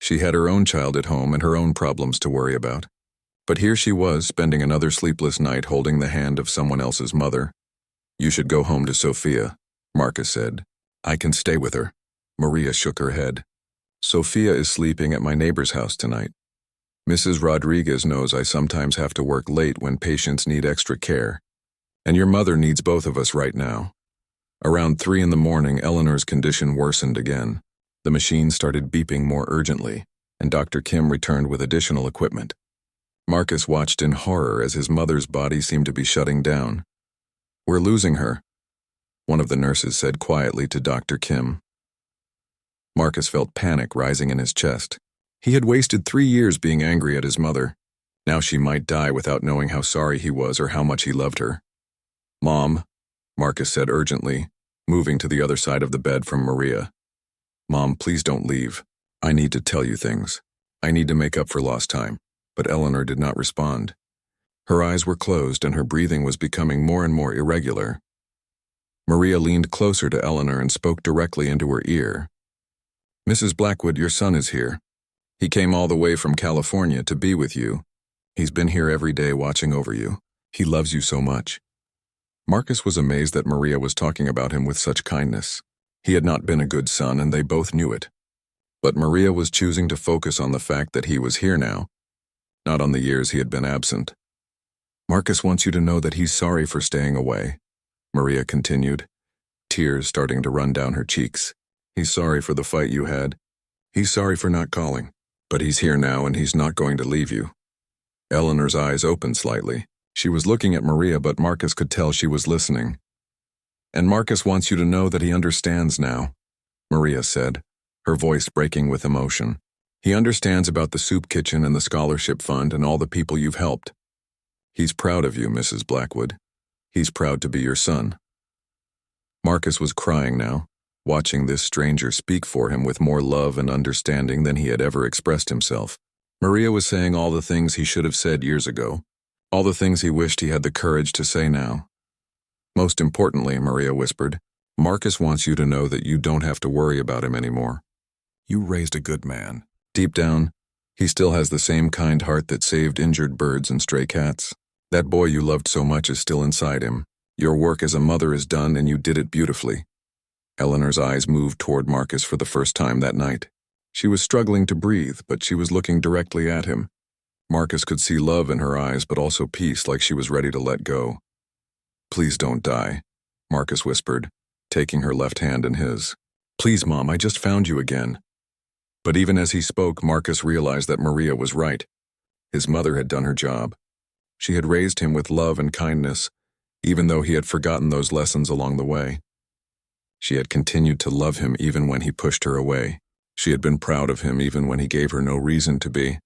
A: She had her own child at home and her own problems to worry about. But here she was, spending another sleepless night holding the hand of someone else's mother. "You should go home to Sophia," Marcus said. "I can stay with her." Maria shook her head. "Sophia is sleeping at my neighbor's house tonight. Mrs. Rodriguez knows I sometimes have to work late when patients need extra care. And your mother needs both of us right now." Around 3 in the morning, Eleanor's condition worsened again. The machine started beeping more urgently, and Dr. Kim returned with additional equipment. Marcus watched in horror as his mother's body seemed to be shutting down. "We're losing her," one of the nurses said quietly to Dr. Kim. Marcus felt panic rising in his chest. He had wasted 3 years being angry at his mother. Now she might die without knowing how sorry he was or how much he loved her. "Mom," Marcus said urgently, moving to the other side of the bed from Maria. "Mom, please don't leave. I need to tell you things. I need to make up for lost time." But Eleanor did not respond. Her eyes were closed and her breathing was becoming more and more irregular. Maria leaned closer to Eleanor and spoke directly into her ear. "Mrs. Blackwood, your son is here. He came all the way from California to be with you. He's been here every day watching over you. He loves you so much." Marcus was amazed that Maria was talking about him with such kindness. He had not been a good son, and they both knew it. But Maria was choosing to focus on the fact that he was here now, not on the years he had been absent. "Marcus wants you to know that he's sorry for staying away," Maria continued, tears starting to run down her cheeks. "He's sorry for the fight you had. He's sorry for not calling. But he's here now and he's not going to leave you." Eleanor's eyes opened slightly. She was looking at Maria, but Marcus could tell she was listening. "And Marcus wants you to know that he understands now," Maria said, her voice breaking with emotion. "He understands about the soup kitchen and the scholarship fund and all the people you've helped. He's proud of you, Mrs. Blackwood. He's proud to be your son." Marcus was crying now, watching this stranger speak for him with more love and understanding than he had ever expressed himself. Maria was saying all the things he should have said years ago, all the things he wished he had the courage to say now. "Most importantly," Maria whispered, "Marcus wants you to know that you don't have to worry about him anymore. You raised a good man. Deep down, he still has the same kind heart that saved injured birds and stray cats. That boy you loved so much is still inside him. Your work as a mother is done and you did it beautifully." Eleanor's eyes moved toward Marcus for the first time that night. She was struggling to breathe, but she was looking directly at him. Marcus could see love in her eyes, but also peace, like she was ready to let go. "Please don't die," Marcus whispered, taking her left hand in his. "Please, Mom, I just found you again." But even as he spoke, Marcus realized that Maria was right. His mother had done her job. She had raised him with love and kindness, even though he had forgotten those lessons along the way. She had continued to love him even when he pushed her away. She had been proud of him even when he gave her no reason to be.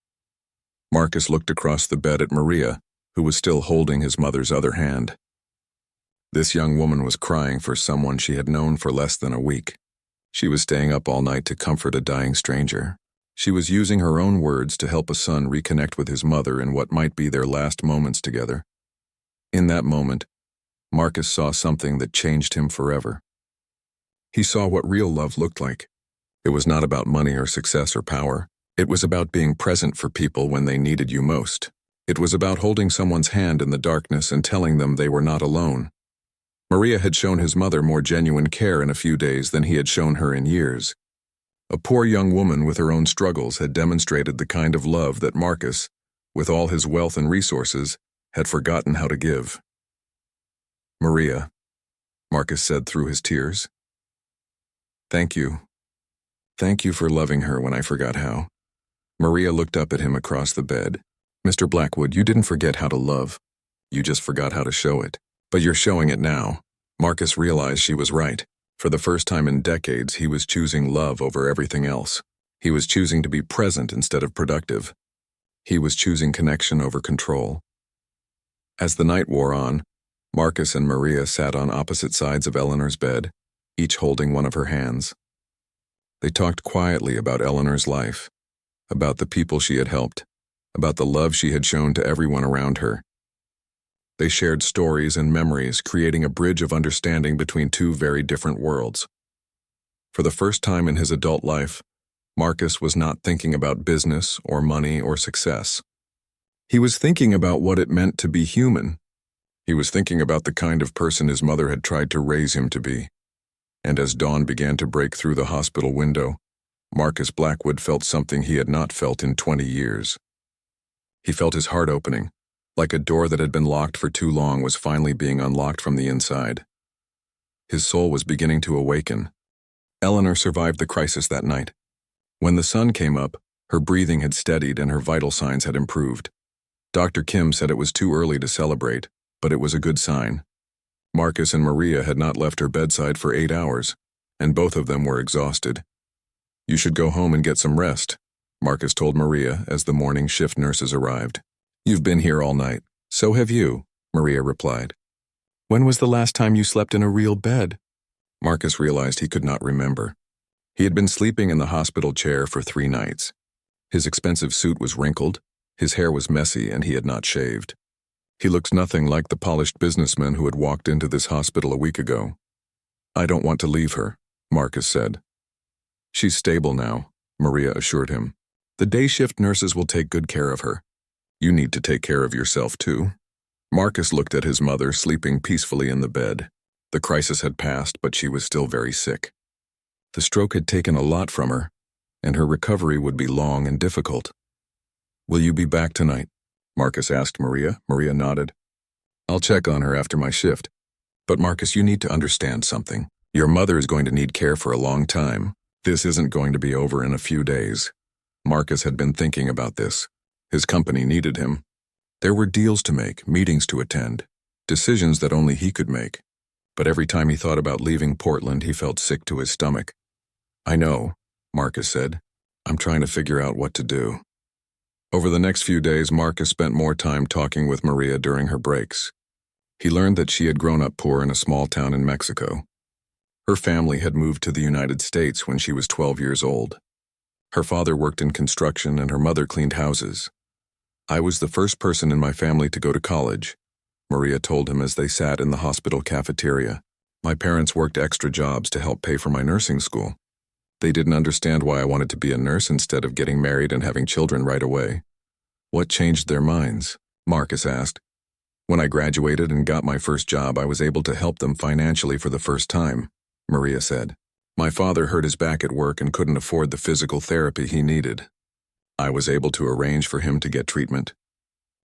A: Marcus looked across the bed at Maria, who was still holding his mother's other hand. This young woman was crying for someone she had known for less than a week. She was staying up all night to comfort a dying stranger. She was using her own words to help a son reconnect with his mother in what might be their last moments together. In that moment, Marcus saw something that changed him forever. He saw what real love looked like. It was not about money or success or power. It was about being present for people when they needed you most. It was about holding someone's hand in the darkness and telling them they were not alone. Maria had shown his mother more genuine care in a few days than he had shown her in years. A poor young woman with her own struggles had demonstrated the kind of love that Marcus, with all his wealth and resources, had forgotten how to give. "Maria," Marcus said through his tears. "Thank you. Thank you for loving her when I forgot how." Maria looked up at him across the bed. "Mr. Blackwood, you didn't forget how to love. You just forgot how to show it. But you're showing it now." Marcus realized she was right. For the first time in decades, he was choosing love over everything else. He was choosing to be present instead of productive. He was choosing connection over control. As the night wore on, Marcus and Maria sat on opposite sides of Eleanor's bed, each holding one of her hands. They talked quietly about Eleanor's life, about the people she had helped, about the love she had shown to everyone around her. They shared stories and memories, creating a bridge of understanding between two very different worlds. For the first time in his adult life, Marcus was not thinking about business or money or success. He was thinking about what it meant to be human. He was thinking about the kind of person his mother had tried to raise him to be. And as dawn began to break through the hospital window, Marcus Blackwood felt something he had not felt in 20 years. He felt his heart opening, like a door that had been locked for too long was finally being unlocked from the inside. His soul was beginning to awaken. Eleanor survived the crisis that night. When the sun came up, her breathing had steadied and her vital signs had improved. Dr. Kim said it was too early to celebrate, but it was a good sign. Marcus and Maria had not left her bedside for 8 hours, and both of them were exhausted. "You should go home and get some rest," Marcus told Maria as the morning shift nurses arrived. "You've been here all night." "So have you," Maria replied. "When was the last time you slept in a real bed?" Marcus realized he could not remember. He had been sleeping in the hospital chair for 3 nights. His expensive suit was wrinkled, his hair was messy, and he had not shaved. He looked nothing like the polished businessman who had walked into this hospital a week ago. "I don't want to leave her," Marcus said. "She's stable now," Maria assured him. "The day shift nurses will take good care of her. You need to take care of yourself too." Marcus looked at his mother sleeping peacefully in the bed. The crisis had passed, but she was still very sick. The stroke had taken a lot from her, and her recovery would be long and difficult. "Will you be back tonight?" Marcus asked Maria. Maria nodded. "I'll check on her after my shift. But Marcus, you need to understand something. Your mother is going to need care for a long time. This isn't going to be over in a few days." Marcus had been thinking about this. His company needed him. There were deals to make, meetings to attend, decisions that only he could make. But every time he thought about leaving Portland, he felt sick to his stomach. "I know," Marcus said. "I'm trying to figure out what to do." Over the next few days, Marcus spent more time talking with Maria during her breaks. He learned that she had grown up poor in a small town in Mexico. Her family had moved to the United States when she was 12 years old. Her father worked in construction and her mother cleaned houses. "I was the first person in my family to go to college," Maria told him as they sat in the hospital cafeteria. "My parents worked extra jobs to help pay for my nursing school. They didn't understand why I wanted to be a nurse instead of getting married and having children right away." "What changed their minds?" Marcus asked. "When I graduated and got my first job, I was able to help them financially for the first time," Maria said. "My father hurt his back at work and couldn't afford the physical therapy he needed. I was able to arrange for him to get treatment.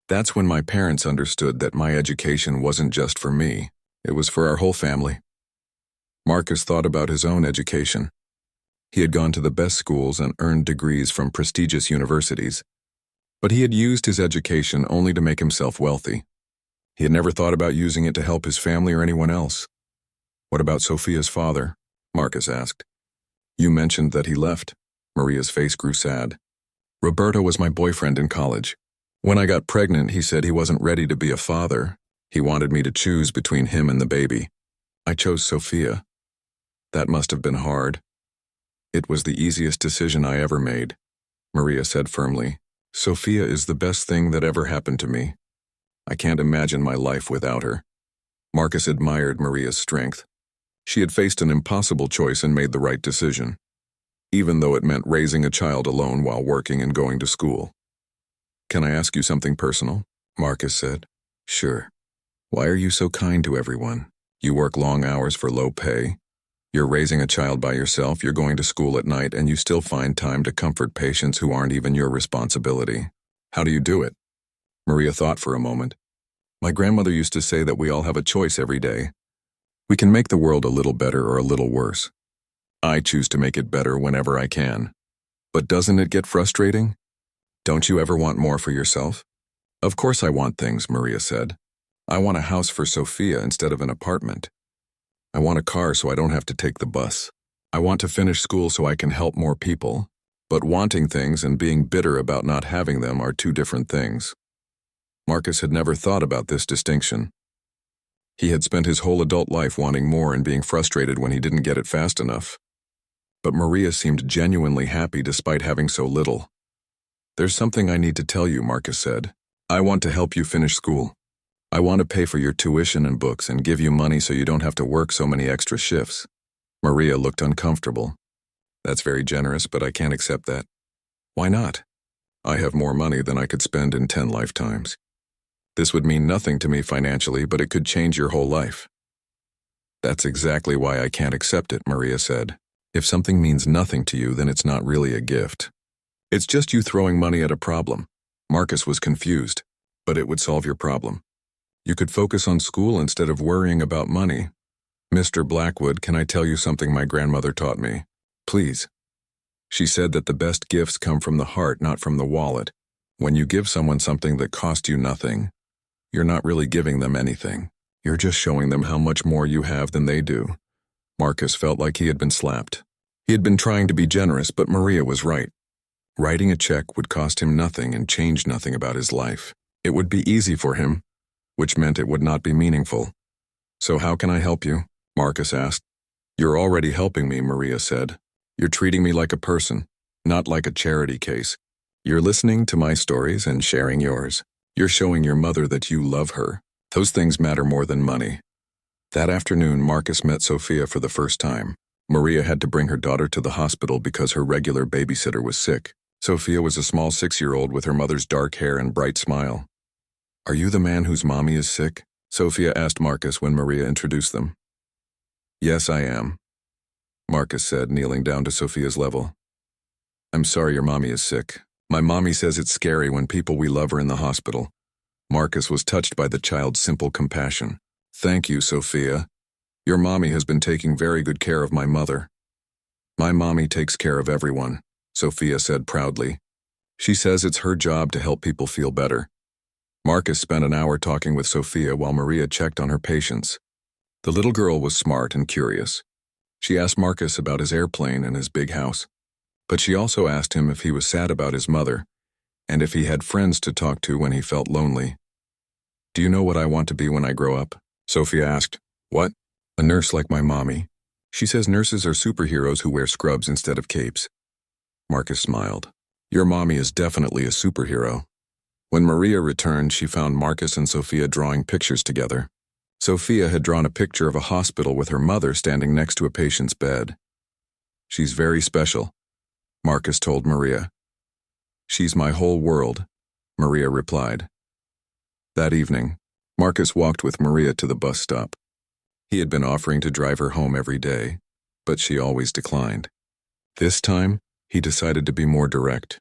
A: That's when my parents understood that my education wasn't just for me, it was for our whole family." Marcus thought about his own education. He had gone to the best schools and earned degrees from prestigious universities. But he had used his education only to make himself wealthy. He had never thought about using it to help his family or anyone else. "What about Sophia's father?" Marcus asked. "You mentioned that he left." Maria's face grew sad. "Roberto was my boyfriend in college. When I got pregnant, he said he wasn't ready to be a father. He wanted me to choose between him and the baby. I chose Sophia. That must have been hard." "It was the easiest decision I ever made," Maria said firmly. "Sophia is the best thing that ever happened to me. I can't imagine my life without her." Marcus admired Maria's strength. She had faced an impossible choice and made the right decision, even though it meant raising a child alone while working and going to school. "Can I ask you something personal?" Marcus said. "Sure. Why are you so kind to everyone? You work long hours for low pay. You're raising a child by yourself, you're going to school at night, and you still find time to comfort patients who aren't even your responsibility. How do you do it?" Maria thought for a moment. "My grandmother used to say that we all have a choice every day. We can make the world a little better or a little worse. I choose to make it better whenever I can. But doesn't it get frustrating? Don't you ever want more for yourself?" "Of course I want things," Maria said. "I want a house for Sophia instead of an apartment. I want a car so I don't have to take the bus. I want to finish school so I can help more people. But wanting things and being bitter about not having them are two different things." Marcus had never thought about this distinction. He had spent his whole adult life wanting more and being frustrated when he didn't get it fast enough. But Maria seemed genuinely happy despite having so little. "There's something I need to tell you," Marcus said. "I want to help you finish school. I want to pay for your tuition and books and give you money so you don't have to work so many extra shifts." Maria looked uncomfortable. "That's very generous, but I can't accept that." "Why not?" "I have more money than I could spend in 10 lifetimes. This would mean nothing to me financially, but it could change your whole life." "That's exactly why I can't accept it," Maria said. "If something means nothing to you, then it's not really a gift. It's just you throwing money at a problem." Marcus was confused, but it would solve your problem. You could focus on school instead of worrying about money. "Mr. Blackwood, can I tell you something my grandmother taught me?" "Please." "She said that the best gifts come from the heart, not from the wallet. When you give someone something that cost you nothing, you're not really giving them anything. You're just showing them how much more you have than they do." Marcus felt like he had been slapped. He had been trying to be generous, but Maria was right. Writing a check would cost him nothing and change nothing about his life. It would be easy for him, which meant it would not be meaningful. "So how can I help you?" Marcus asked. "You're already helping me," Maria said. "You're treating me like a person, not like a charity case. You're listening to my stories and sharing yours. You're showing your mother that you love her. Those things matter more than money." That afternoon, Marcus met Sophia for the first time. Maria had to bring her daughter to the hospital because her regular babysitter was sick. Sophia was a small 6-year-old with her mother's dark hair and bright smile. "Are you the man whose mommy is sick?" Sophia asked Marcus when Maria introduced them. "Yes, I am," Marcus said, kneeling down to Sophia's level. I'm sorry your mommy is sick. My mommy says it's scary when people we love are in the hospital. Marcus was touched by the child's simple compassion. Thank you, Sophia. Your mommy has been taking very good care of my mother. My mommy takes care of everyone, Sophia said proudly. She says it's her job to help people feel better. Marcus spent an hour talking with Sophia while Maria checked on her patients. The little girl was smart and curious. She asked Marcus about his airplane and his big house. But she also asked him if he was sad about his mother, and if he had friends to talk to when he felt lonely. Do you know what I want to be when I grow up? Sophia asked. What? A nurse like my mommy. She says nurses are superheroes who wear scrubs instead of capes. Marcus smiled. Your mommy is definitely a superhero. When Maria returned, she found Marcus and Sophia drawing pictures together. Sophia had drawn a picture of a hospital with her mother standing next to a patient's bed. She's very special, Marcus told Maria. She's my whole world, Maria replied. That evening, Marcus walked with Maria to the bus stop. He had been offering to drive her home every day, but she always declined. This time, he decided to be more direct.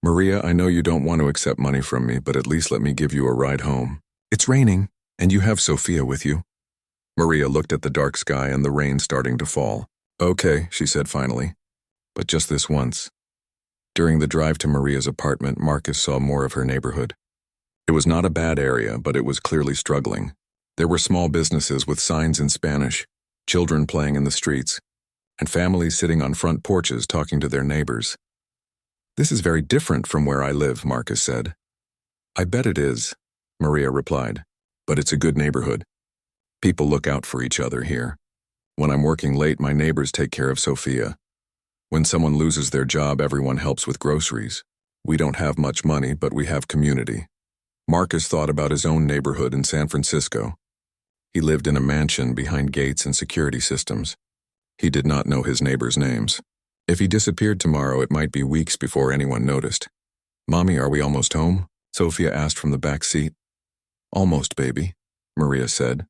A: Maria, I know you don't want to accept money from me, but at least let me give you a ride home. It's raining, and you have Sophia with you. Maria looked at the dark sky and the rain starting to fall. Okay, she said finally, but just this once. During the drive to Maria's apartment, Marcus saw more of her neighborhood. It was not a bad area, but it was clearly struggling. There were small businesses with signs in Spanish, children playing in the streets, and families sitting on front porches talking to their neighbors. This is very different from where I live, Marcus said. I bet it is, Maria replied, but it's a good neighborhood. People look out for each other here. When I'm working late, my neighbors take care of Sophia. When someone loses their job, everyone helps with groceries. We don't have much money, but we have community. Marcus thought about his own neighborhood in San Francisco. He lived in a mansion behind gates and security systems. He did not know his neighbors' names. If he disappeared tomorrow, it might be weeks before anyone noticed. Mommy, are we almost home? Sophia asked from the back seat. Almost, baby, Maria said.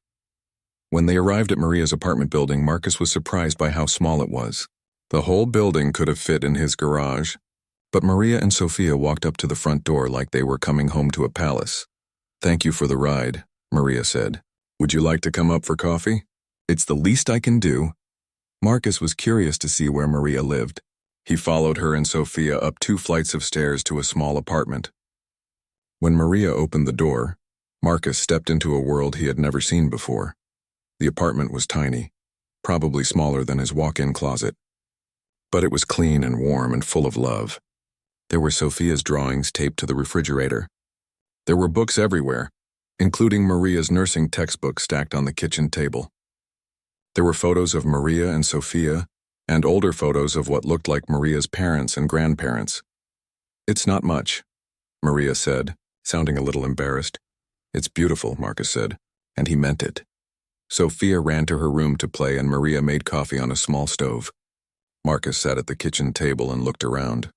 A: When they arrived at Maria's apartment building, Marcus was surprised by how small it was. The whole building could have fit in his garage, but Maria and Sophia walked up to the front door like they were coming home to a palace. Thank you for the ride, Maria said. Would you like to come up for coffee? It's the least I can do. Marcus was curious to see where Maria lived. He followed her and Sophia up 2 flights of stairs to a small apartment. When Maria opened the door, Marcus stepped into a world he had never seen before. The apartment was tiny, probably smaller than his walk-in closet. But it was clean and warm and full of love. There were Sophia's drawings taped to the refrigerator. There were books everywhere, including Maria's nursing textbook stacked on the kitchen table. There were photos of Maria and Sophia, and older photos of what looked like Maria's parents and grandparents. It's not much, Maria said, sounding a little embarrassed. It's beautiful, Marcus said, and he meant it. Sophia ran to her room to play, and Maria made coffee on a small stove. Marcus sat at the kitchen table and looked around.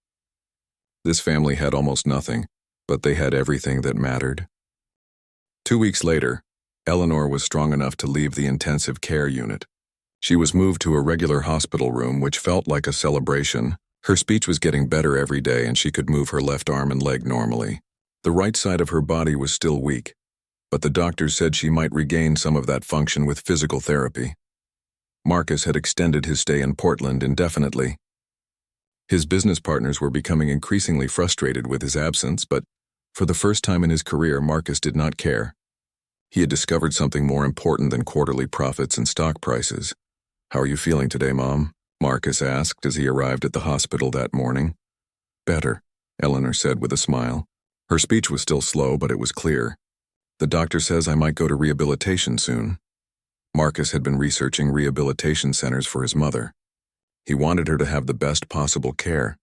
A: This family had almost nothing, but they had everything that mattered. 2 weeks later, Eleanor was strong enough to leave the intensive care unit. She was moved to a regular hospital room, which felt like a celebration. Her speech was getting better every day, and she could move her left arm and leg normally. The right side of her body was still weak, but the doctors said she might regain some of that function with physical therapy. Marcus had extended his stay in Portland indefinitely. His business partners were becoming increasingly frustrated with his absence, but for the first time in his career, Marcus did not care. He had discovered something more important than quarterly profits and stock prices. How are you feeling today, Mom? Marcus asked as he arrived at the hospital that morning. Better, Eleanor said with a smile. Her speech was still slow, but it was clear. The doctor says I might go to rehabilitation soon. Marcus had been researching rehabilitation centers for his mother. He wanted her to have the best possible care,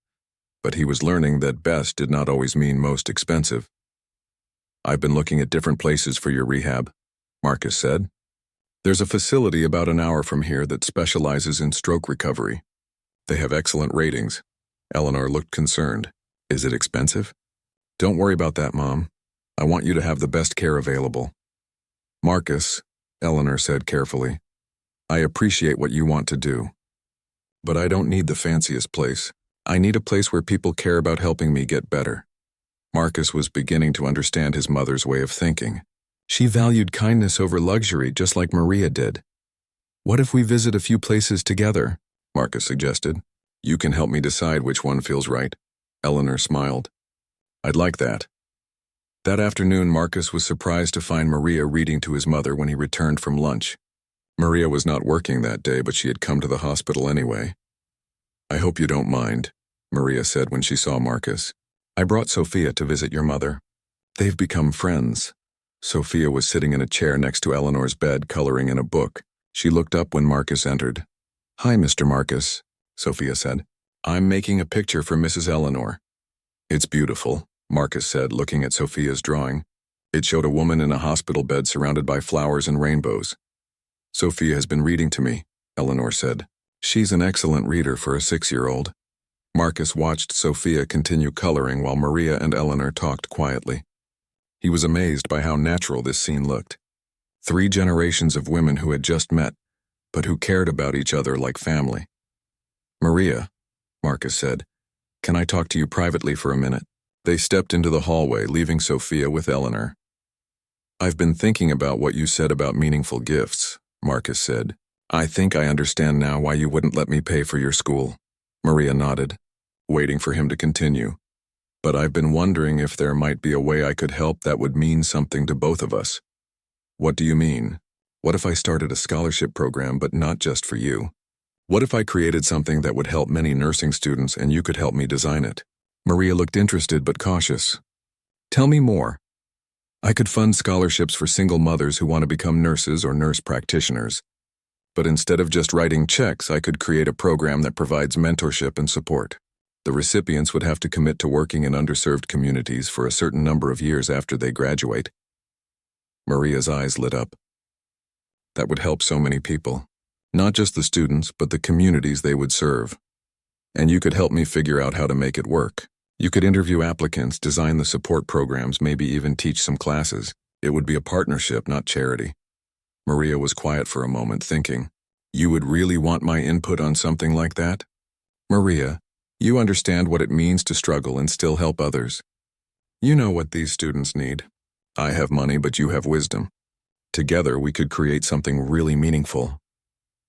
A: but he was learning that best did not always mean most expensive. I've been looking at different places for your rehab, Marcus said. There's a facility about an hour from here that specializes in stroke recovery. They have excellent ratings. Eleanor looked concerned. Is it expensive? Don't worry about that, Mom. I want you to have the best care available. Marcus, Eleanor said carefully, I appreciate what you want to do, but I don't need the fanciest place. I need a place where people care about helping me get better. Marcus was beginning to understand his mother's way of thinking. She valued kindness over luxury just like Maria did. What if we visit a few places together? Marcus suggested. You can help me decide which one feels right. Eleanor smiled. I'd like that. That afternoon, Marcus was surprised to find Maria reading to his mother when he returned from lunch. Maria was not working that day, but she had come to the hospital anyway. I hope you don't mind, Maria said when she saw Marcus. I brought Sophia to visit your mother. They've become friends. Sophia was sitting in a chair next to Eleanor's bed, coloring in a book. She looked up when Marcus entered. Hi, Mr. Marcus, Sophia said. I'm making a picture for Mrs. Eleanor. It's beautiful, Marcus said, looking at Sophia's drawing. It showed a woman in a hospital bed surrounded by flowers and rainbows. Sophia has been reading to me, Eleanor said. She's an excellent reader for a 6-year-old. Marcus watched Sophia continue coloring while Maria and Eleanor talked quietly. He was amazed by how natural this scene looked. 3 generations of women who had just met, but who cared about each other like family. Maria, Marcus said, can I talk to you privately for a minute? They stepped into the hallway, leaving Sophia with Eleanor. I've been thinking about what you said about meaningful gifts, Marcus said. I think I understand now why you wouldn't let me pay for your school. Maria nodded, waiting for him to continue. But I've been wondering if there might be a way I could help that would mean something to both of us. What do you mean? What if I started a scholarship program, but not just for you? What if I created something that would help many nursing students and you could help me design it? Maria looked interested but cautious. Tell me more. I could fund scholarships for single mothers who want to become nurses or nurse practitioners. But instead of just writing checks, I could create a program that provides mentorship and support. The recipients would have to commit to working in underserved communities for a certain number of years after they graduate. Maria's eyes lit up. That would help so many people. Not just the students, but the communities they would serve. And you could help me figure out how to make it work. You could interview applicants, design the support programs, maybe even teach some classes. It would be a partnership, not charity. Maria was quiet for a moment, thinking, you would really want my input on something like that? Maria, you understand what it means to struggle and still help others. You know what these students need. I have money, but you have wisdom. Together, we could create something really meaningful.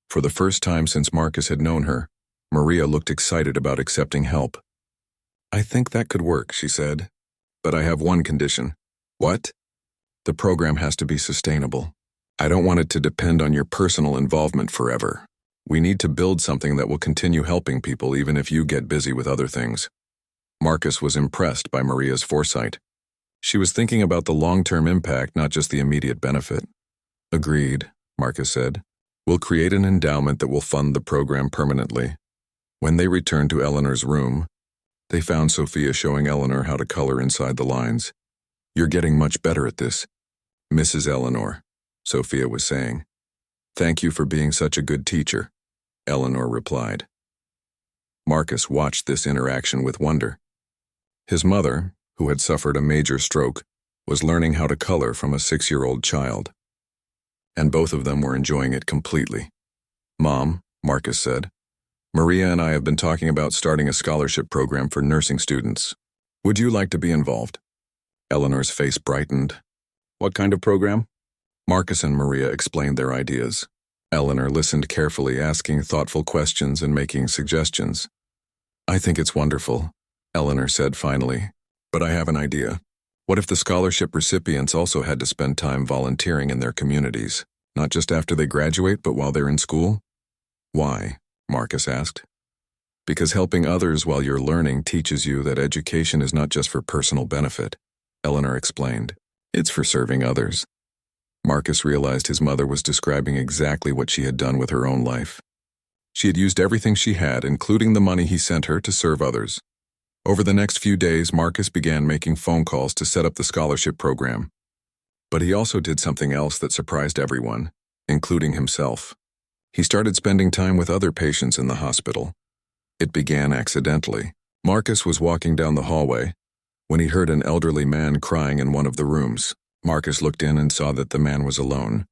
A: For the first time since Marcus had known her, Maria looked excited about accepting help. I think that could work, she said. But I have one condition. What? The program has to be sustainable. I don't want it to depend on your personal involvement forever. We need to build something that will continue helping people even if you get busy with other things. Marcus was impressed by Maria's foresight. She was thinking about the long-term impact, not just the immediate benefit. Agreed, Marcus said. We'll create an endowment that will fund the program permanently. When they returned to Eleanor's room, they found Sophia showing Eleanor how to color inside the lines. You're getting much better at this, Mrs. Eleanor, Sophia was saying. Thank you for being such a good teacher, Eleanor replied. Marcus watched this interaction with wonder. His mother, who had suffered a major stroke, was learning how to color from a 6-year-old child. And both of them were enjoying it completely. Mom, Marcus said, Maria and I have been talking about starting a scholarship program for nursing students. Would you like to be involved? Eleanor's face brightened. What kind of program? Marcus and Maria explained their ideas. Eleanor listened carefully, asking thoughtful questions and making suggestions. I think it's wonderful, Eleanor said finally. But I have an idea. What if the scholarship recipients also had to spend time volunteering in their communities, not just after they graduate, but while they're in school? Why? Marcus asked. Because helping others while you're learning teaches you that education is not just for personal benefit, Eleanor explained. It's for serving others. Marcus realized his mother was describing exactly what she had done with her own life. She had used everything she had, including the money he sent her, to serve others. Over the next few days, Marcus began making phone calls to set up the scholarship program. But he also did something else that surprised everyone, including himself. He started spending time with other patients in the hospital. It began accidentally. Marcus was walking down the hallway when he heard an elderly man crying in one of the rooms. Marcus looked in and saw that the man was alone.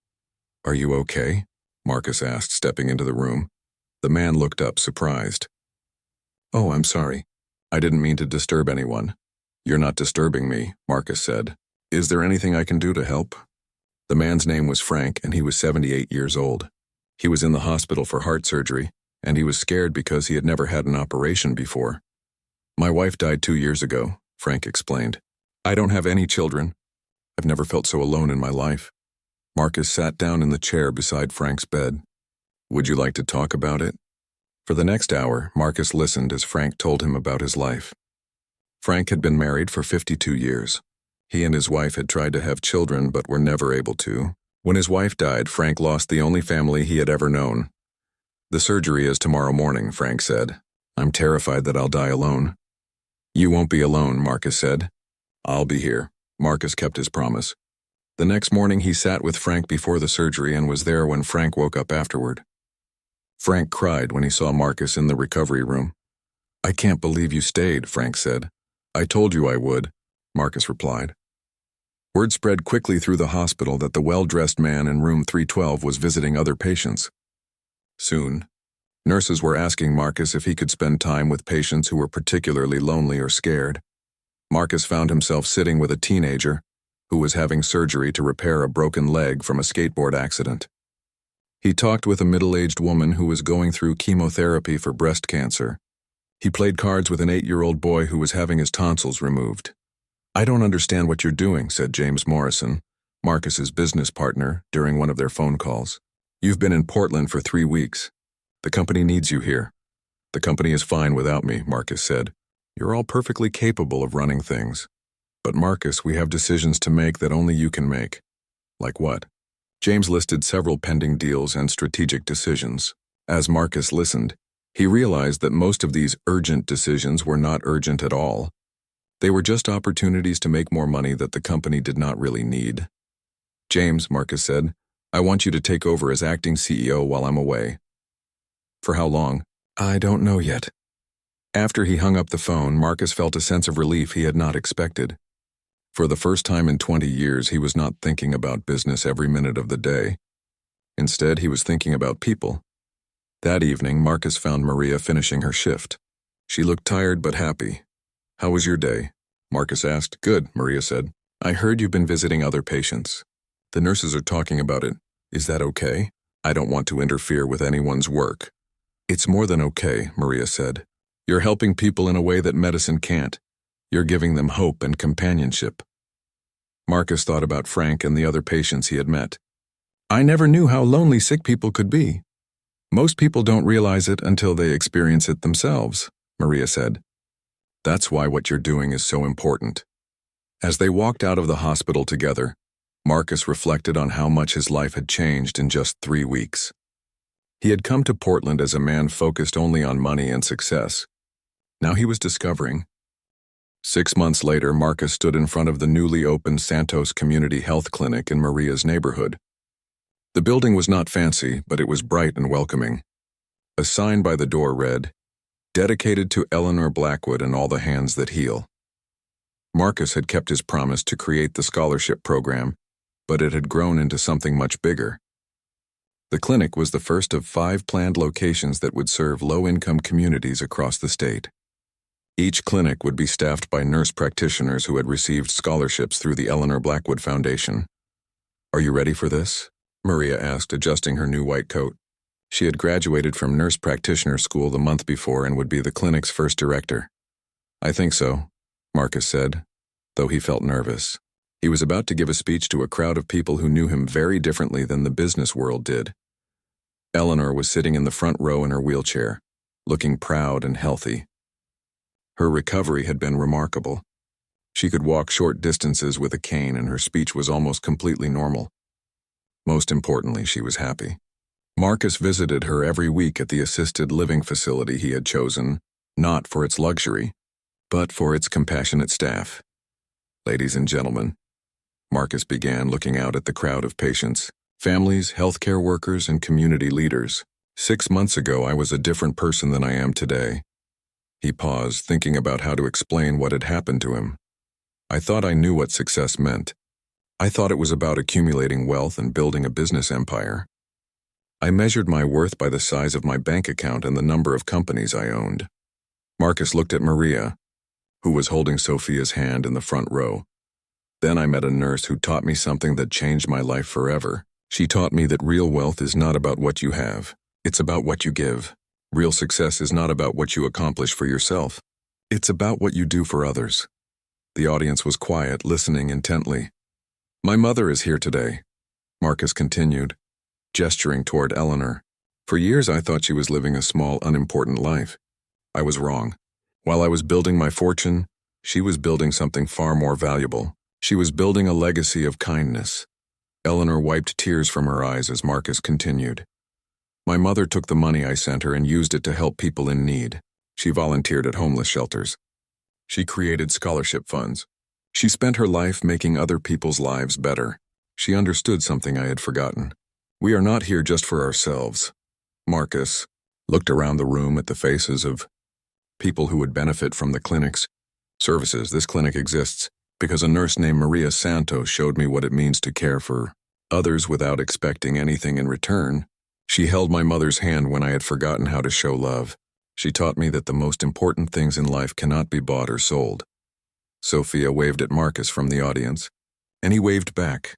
A: Are you okay? Marcus asked, stepping into the room. The man looked up, surprised. "Oh, I'm sorry. I didn't mean to disturb anyone." "You're not disturbing me," Marcus said. "Is there anything I can do to help?" The man's name was Frank, and he was 78 years old. He was in the hospital for heart surgery, and he was scared because he had never had an operation before. "My wife died 2 years ago," Frank explained. "I don't have any children. I've never felt so alone in my life." Marcus sat down in the chair beside Frank's bed. "Would you like to talk about it?" For the next hour, Marcus listened as Frank told him about his life. Frank had been married for 52 years. He and his wife had tried to have children but were never able to. When his wife died, Frank lost the only family he had ever known. "The surgery is tomorrow morning," Frank said. "I'm terrified that I'll die alone." "You won't be alone," Marcus said. "I'll be here." Marcus kept his promise. The next morning he sat with Frank before the surgery and was there when Frank woke up afterward. Frank cried when he saw Marcus in the recovery room. "I can't believe you stayed," Frank said. "I told you I would," Marcus replied. Word spread quickly through the hospital that the well-dressed man in room 312 was visiting other patients. Soon, nurses were asking Marcus if he could spend time with patients who were particularly lonely or scared. Marcus found himself sitting with a teenager who was having surgery to repair a broken leg from a skateboard accident. He talked with a middle-aged woman who was going through chemotherapy for breast cancer. He played cards with an 8-year-old boy who was having his tonsils removed. "I don't understand what you're doing," said James Morrison, Marcus's business partner, during one of their phone calls. "You've been in Portland for 3 weeks. The company needs you here." "The company is fine without me," Marcus said. "You're all perfectly capable of running things. But Marcus, we have decisions to make that only you can make." "Like what?" James listed several pending deals and strategic decisions. As Marcus listened, he realized that most of these urgent decisions were not urgent at all. They were just opportunities to make more money that the company did not really need. "James," Marcus said, "I want you to take over as acting CEO while I'm away." "For how long?" "I don't know yet." After he hung up the phone, Marcus felt a sense of relief he had not expected. For the first time in 20 years, he was not thinking about business every minute of the day. Instead, he was thinking about people. That evening, Marcus found Maria finishing her shift. She looked tired but happy. "How was your day?" Marcus asked. "Good," Maria said. "I heard you've been visiting other patients. The nurses are talking about it. Is that okay? I don't want to interfere with anyone's work." "It's more than okay," Maria said. "You're helping people in a way that medicine can't. You're giving them hope and companionship." Marcus thought about Frank and the other patients he had met. "I never knew how lonely sick people could be. Most people don't realize it until they experience it themselves," Maria said. "That's why what you're doing is so important." As they walked out of the hospital together, Marcus reflected on how much his life had changed in just 3 weeks. He had come to Portland as a man focused only on money and success. Now he was discovering. 6 months later, Marcus stood in front of the newly opened Santos Community Health Clinic in Maria's neighborhood. The building was not fancy, but it was bright and welcoming. A sign by the door read, "Dedicated to Eleanor Blackwood and all the hands that heal." Marcus had kept his promise to create the scholarship program, but it had grown into something much bigger. The clinic was the first of 5 planned locations that would serve low-income communities across the state. Each clinic would be staffed by nurse practitioners who had received scholarships through the Eleanor Blackwood Foundation. "Are you ready for this?" Maria asked, adjusting her new white coat. She had graduated from nurse practitioner school the month before and would be the clinic's first director. "I think so," Marcus said, though he felt nervous. He was about to give a speech to a crowd of people who knew him very differently than the business world did. Eleanor was sitting in the front row in her wheelchair, looking proud and healthy. Her recovery had been remarkable. She could walk short distances with a cane and her speech was almost completely normal. Most importantly, she was happy. Marcus visited her every week at the assisted living facility he had chosen, not for its luxury, but for its compassionate staff. "Ladies and gentlemen," Marcus began, looking out at the crowd of patients, families, healthcare workers, and community leaders. "6 months ago, I was a different person than I am today." He paused, thinking about how to explain what had happened to him. "I thought I knew what success meant. I thought it was about accumulating wealth and building a business empire. I measured my worth by the size of my bank account and the number of companies I owned. Marcus looked at Maria, who was holding Sophia's hand in the front row. Then I met a nurse who taught me something that changed my life forever. She taught me that real wealth is not about what you have. It's about what you give. Real success is not about what you accomplish for yourself. It's about what you do for others. The audience was quiet, listening intently. My mother is here today, Marcus continued, gesturing toward Eleanor. For years I thought she was living a small, unimportant life. I was wrong. While I was building my fortune, she was building something far more valuable. She was building a legacy of kindness. Eleanor wiped tears from her eyes as Marcus continued. My mother took the money I sent her and used it to help people in need. She volunteered at homeless shelters. She created scholarship funds. She spent her life making other people's lives better. She understood something I had forgotten. We are not here just for ourselves. Marcus looked around the room at the faces of people who would benefit from the clinic's services. This clinic exists because a nurse named Maria Santos showed me what it means to care for others without expecting anything in return. She held my mother's hand when I had forgotten how to show love. She taught me that the most important things in life cannot be bought or sold. Sophia waved at Marcus from the audience, and he waved back.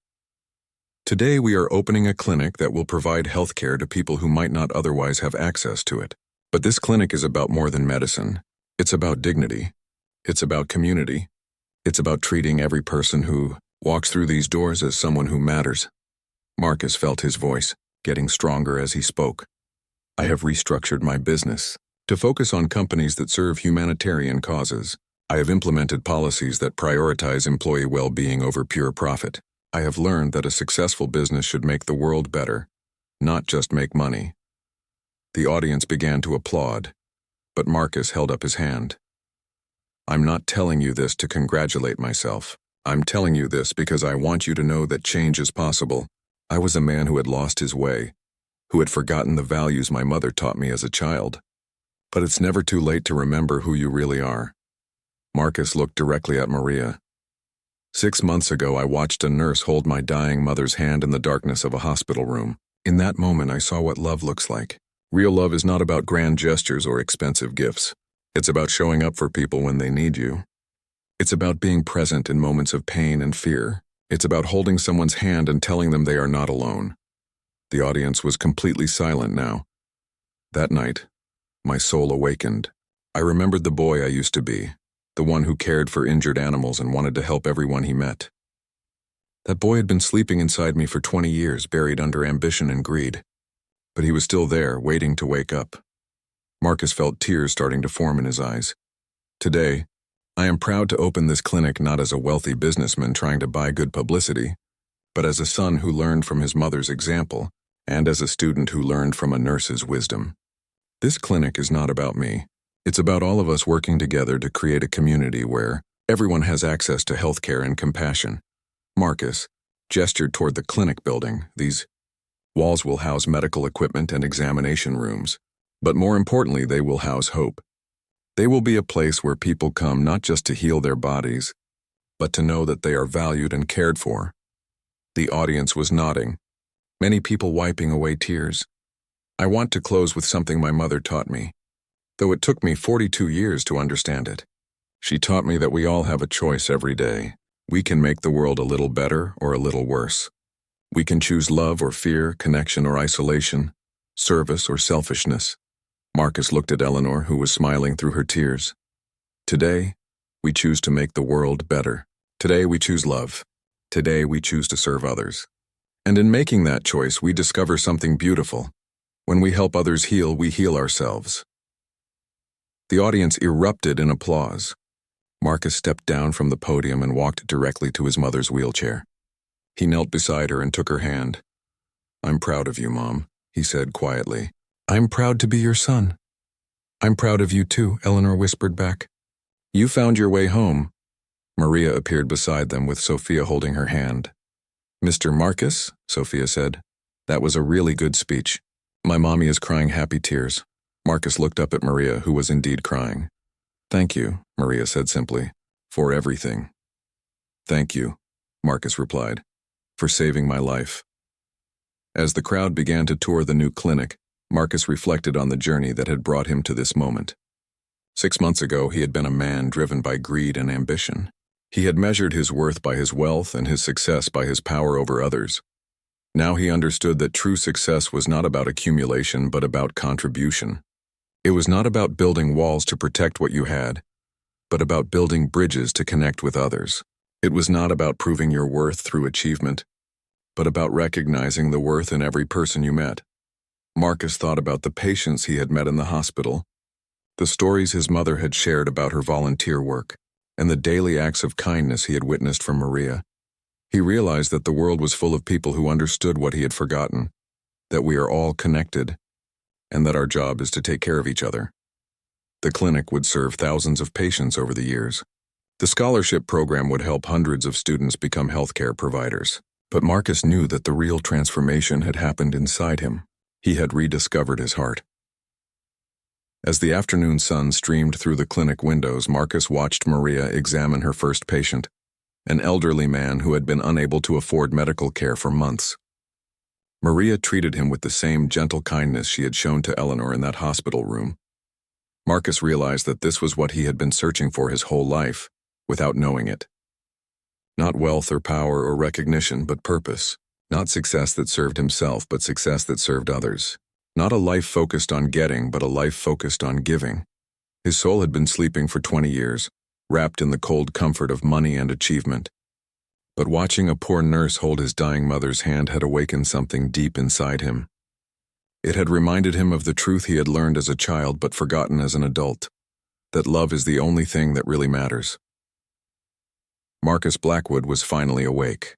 A: Today we are opening a clinic that will provide health care to people who might not otherwise have access to it. But this clinic is about more than medicine. It's about dignity. It's about community. It's about treating every person who walks through these doors as someone who matters. Marcus felt his voice getting stronger as he spoke. I have restructured my business to focus on companies that serve humanitarian causes. I have implemented policies that prioritize employee well-being over pure profit. I have learned that a successful business should make the world better, not just make money. The audience began to applaud, but Marcus held up his hand. I'm not telling you this to congratulate myself. I'm telling you this because I want you to know that change is possible. I was a man who had lost his way, who had forgotten the values my mother taught me as a child. But it's never too late to remember who you really are. Marcus looked directly at Maria. 6 months ago, I watched a nurse hold my dying mother's hand in the darkness of a hospital room. In that moment, I saw what love looks like. Real love is not about grand gestures or expensive gifts. It's about showing up for people when they need you. It's about being present in moments of pain and fear. It's about holding someone's hand and telling them they are not alone. The audience was completely silent now. That night, my soul awakened. I remembered the boy I used to be, the one who cared for injured animals and wanted to help everyone he met. That boy had been sleeping inside me for 20 years, buried under ambition and greed. But he was still there, waiting to wake up. Marcus felt tears starting to form in his eyes. Today, I am proud to open this clinic not as a wealthy businessman trying to buy good publicity, but as a son who learned from his mother's example, and as a student who learned from a nurse's wisdom. This clinic is not about me. It's about all of us working together to create a community where everyone has access to healthcare and compassion. Marcus gestured toward the clinic building. These walls will house medical equipment and examination rooms, but more importantly, they will house hope. They will be a place where people come not just to heal their bodies, but to know that they are valued and cared for. The audience was nodding, many people wiping away tears. I want to close with something my mother taught me, though it took me 42 years to understand it. She taught me that we all have a choice every day. We can make the world a little better or a little worse. We can choose love or fear, connection or isolation, service or selfishness. Marcus looked at Eleanor, who was smiling through her tears. Today, we choose to make the world better. Today, we choose love. Today, we choose to serve others. And in making that choice, we discover something beautiful. When we help others heal, we heal ourselves. The audience erupted in applause. Marcus stepped down from the podium and walked directly to his mother's wheelchair. He knelt beside her and took her hand. "I'm proud of you, Mom," he said quietly. "I'm proud to be your son." "I'm proud of you too," Eleanor whispered back. "You found your way home." Maria appeared beside them with Sophia holding her hand. "Mr. Marcus," Sophia said, "that was a really good speech. My mommy is crying happy tears." Marcus looked up at Maria, who was indeed crying. "Thank you," Maria said simply, "for everything." "Thank you," Marcus replied, "for saving my life." As the crowd began to tour the new clinic, Marcus reflected on the journey that had brought him to this moment. 6 months ago, he had been a man driven by greed and ambition. He had measured his worth by his wealth and his success by his power over others. Now he understood that true success was not about accumulation but about contribution. It was not about building walls to protect what you had, but about building bridges to connect with others. It was not about proving your worth through achievement, but about recognizing the worth in every person you met. Marcus thought about the patients he had met in the hospital, the stories his mother had shared about her volunteer work, and the daily acts of kindness he had witnessed from Maria. He realized that the world was full of people who understood what he had forgotten, that we are all connected, and that our job is to take care of each other. The clinic would serve thousands of patients over the years. The scholarship program would help hundreds of students become healthcare providers. But Marcus knew that the real transformation had happened inside him. He had rediscovered his heart. As the afternoon sun streamed through the clinic windows, Marcus watched Maria examine her first patient, an elderly man who had been unable to afford medical care for months. Maria treated him with the same gentle kindness she had shown to Eleanor in that hospital room. Marcus realized that this was what he had been searching for his whole life, without knowing it. Not wealth or power or recognition, but purpose. Not success that served himself, but success that served others. Not a life focused on getting, but a life focused on giving. His soul had been sleeping for 20 years, wrapped in the cold comfort of money and achievement. But watching a poor nurse hold his dying mother's hand had awakened something deep inside him. It had reminded him of the truth he had learned as a child but forgotten as an adult, that love is the only thing that really matters. Marcus Blackwood was finally awake.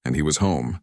A: And he was home,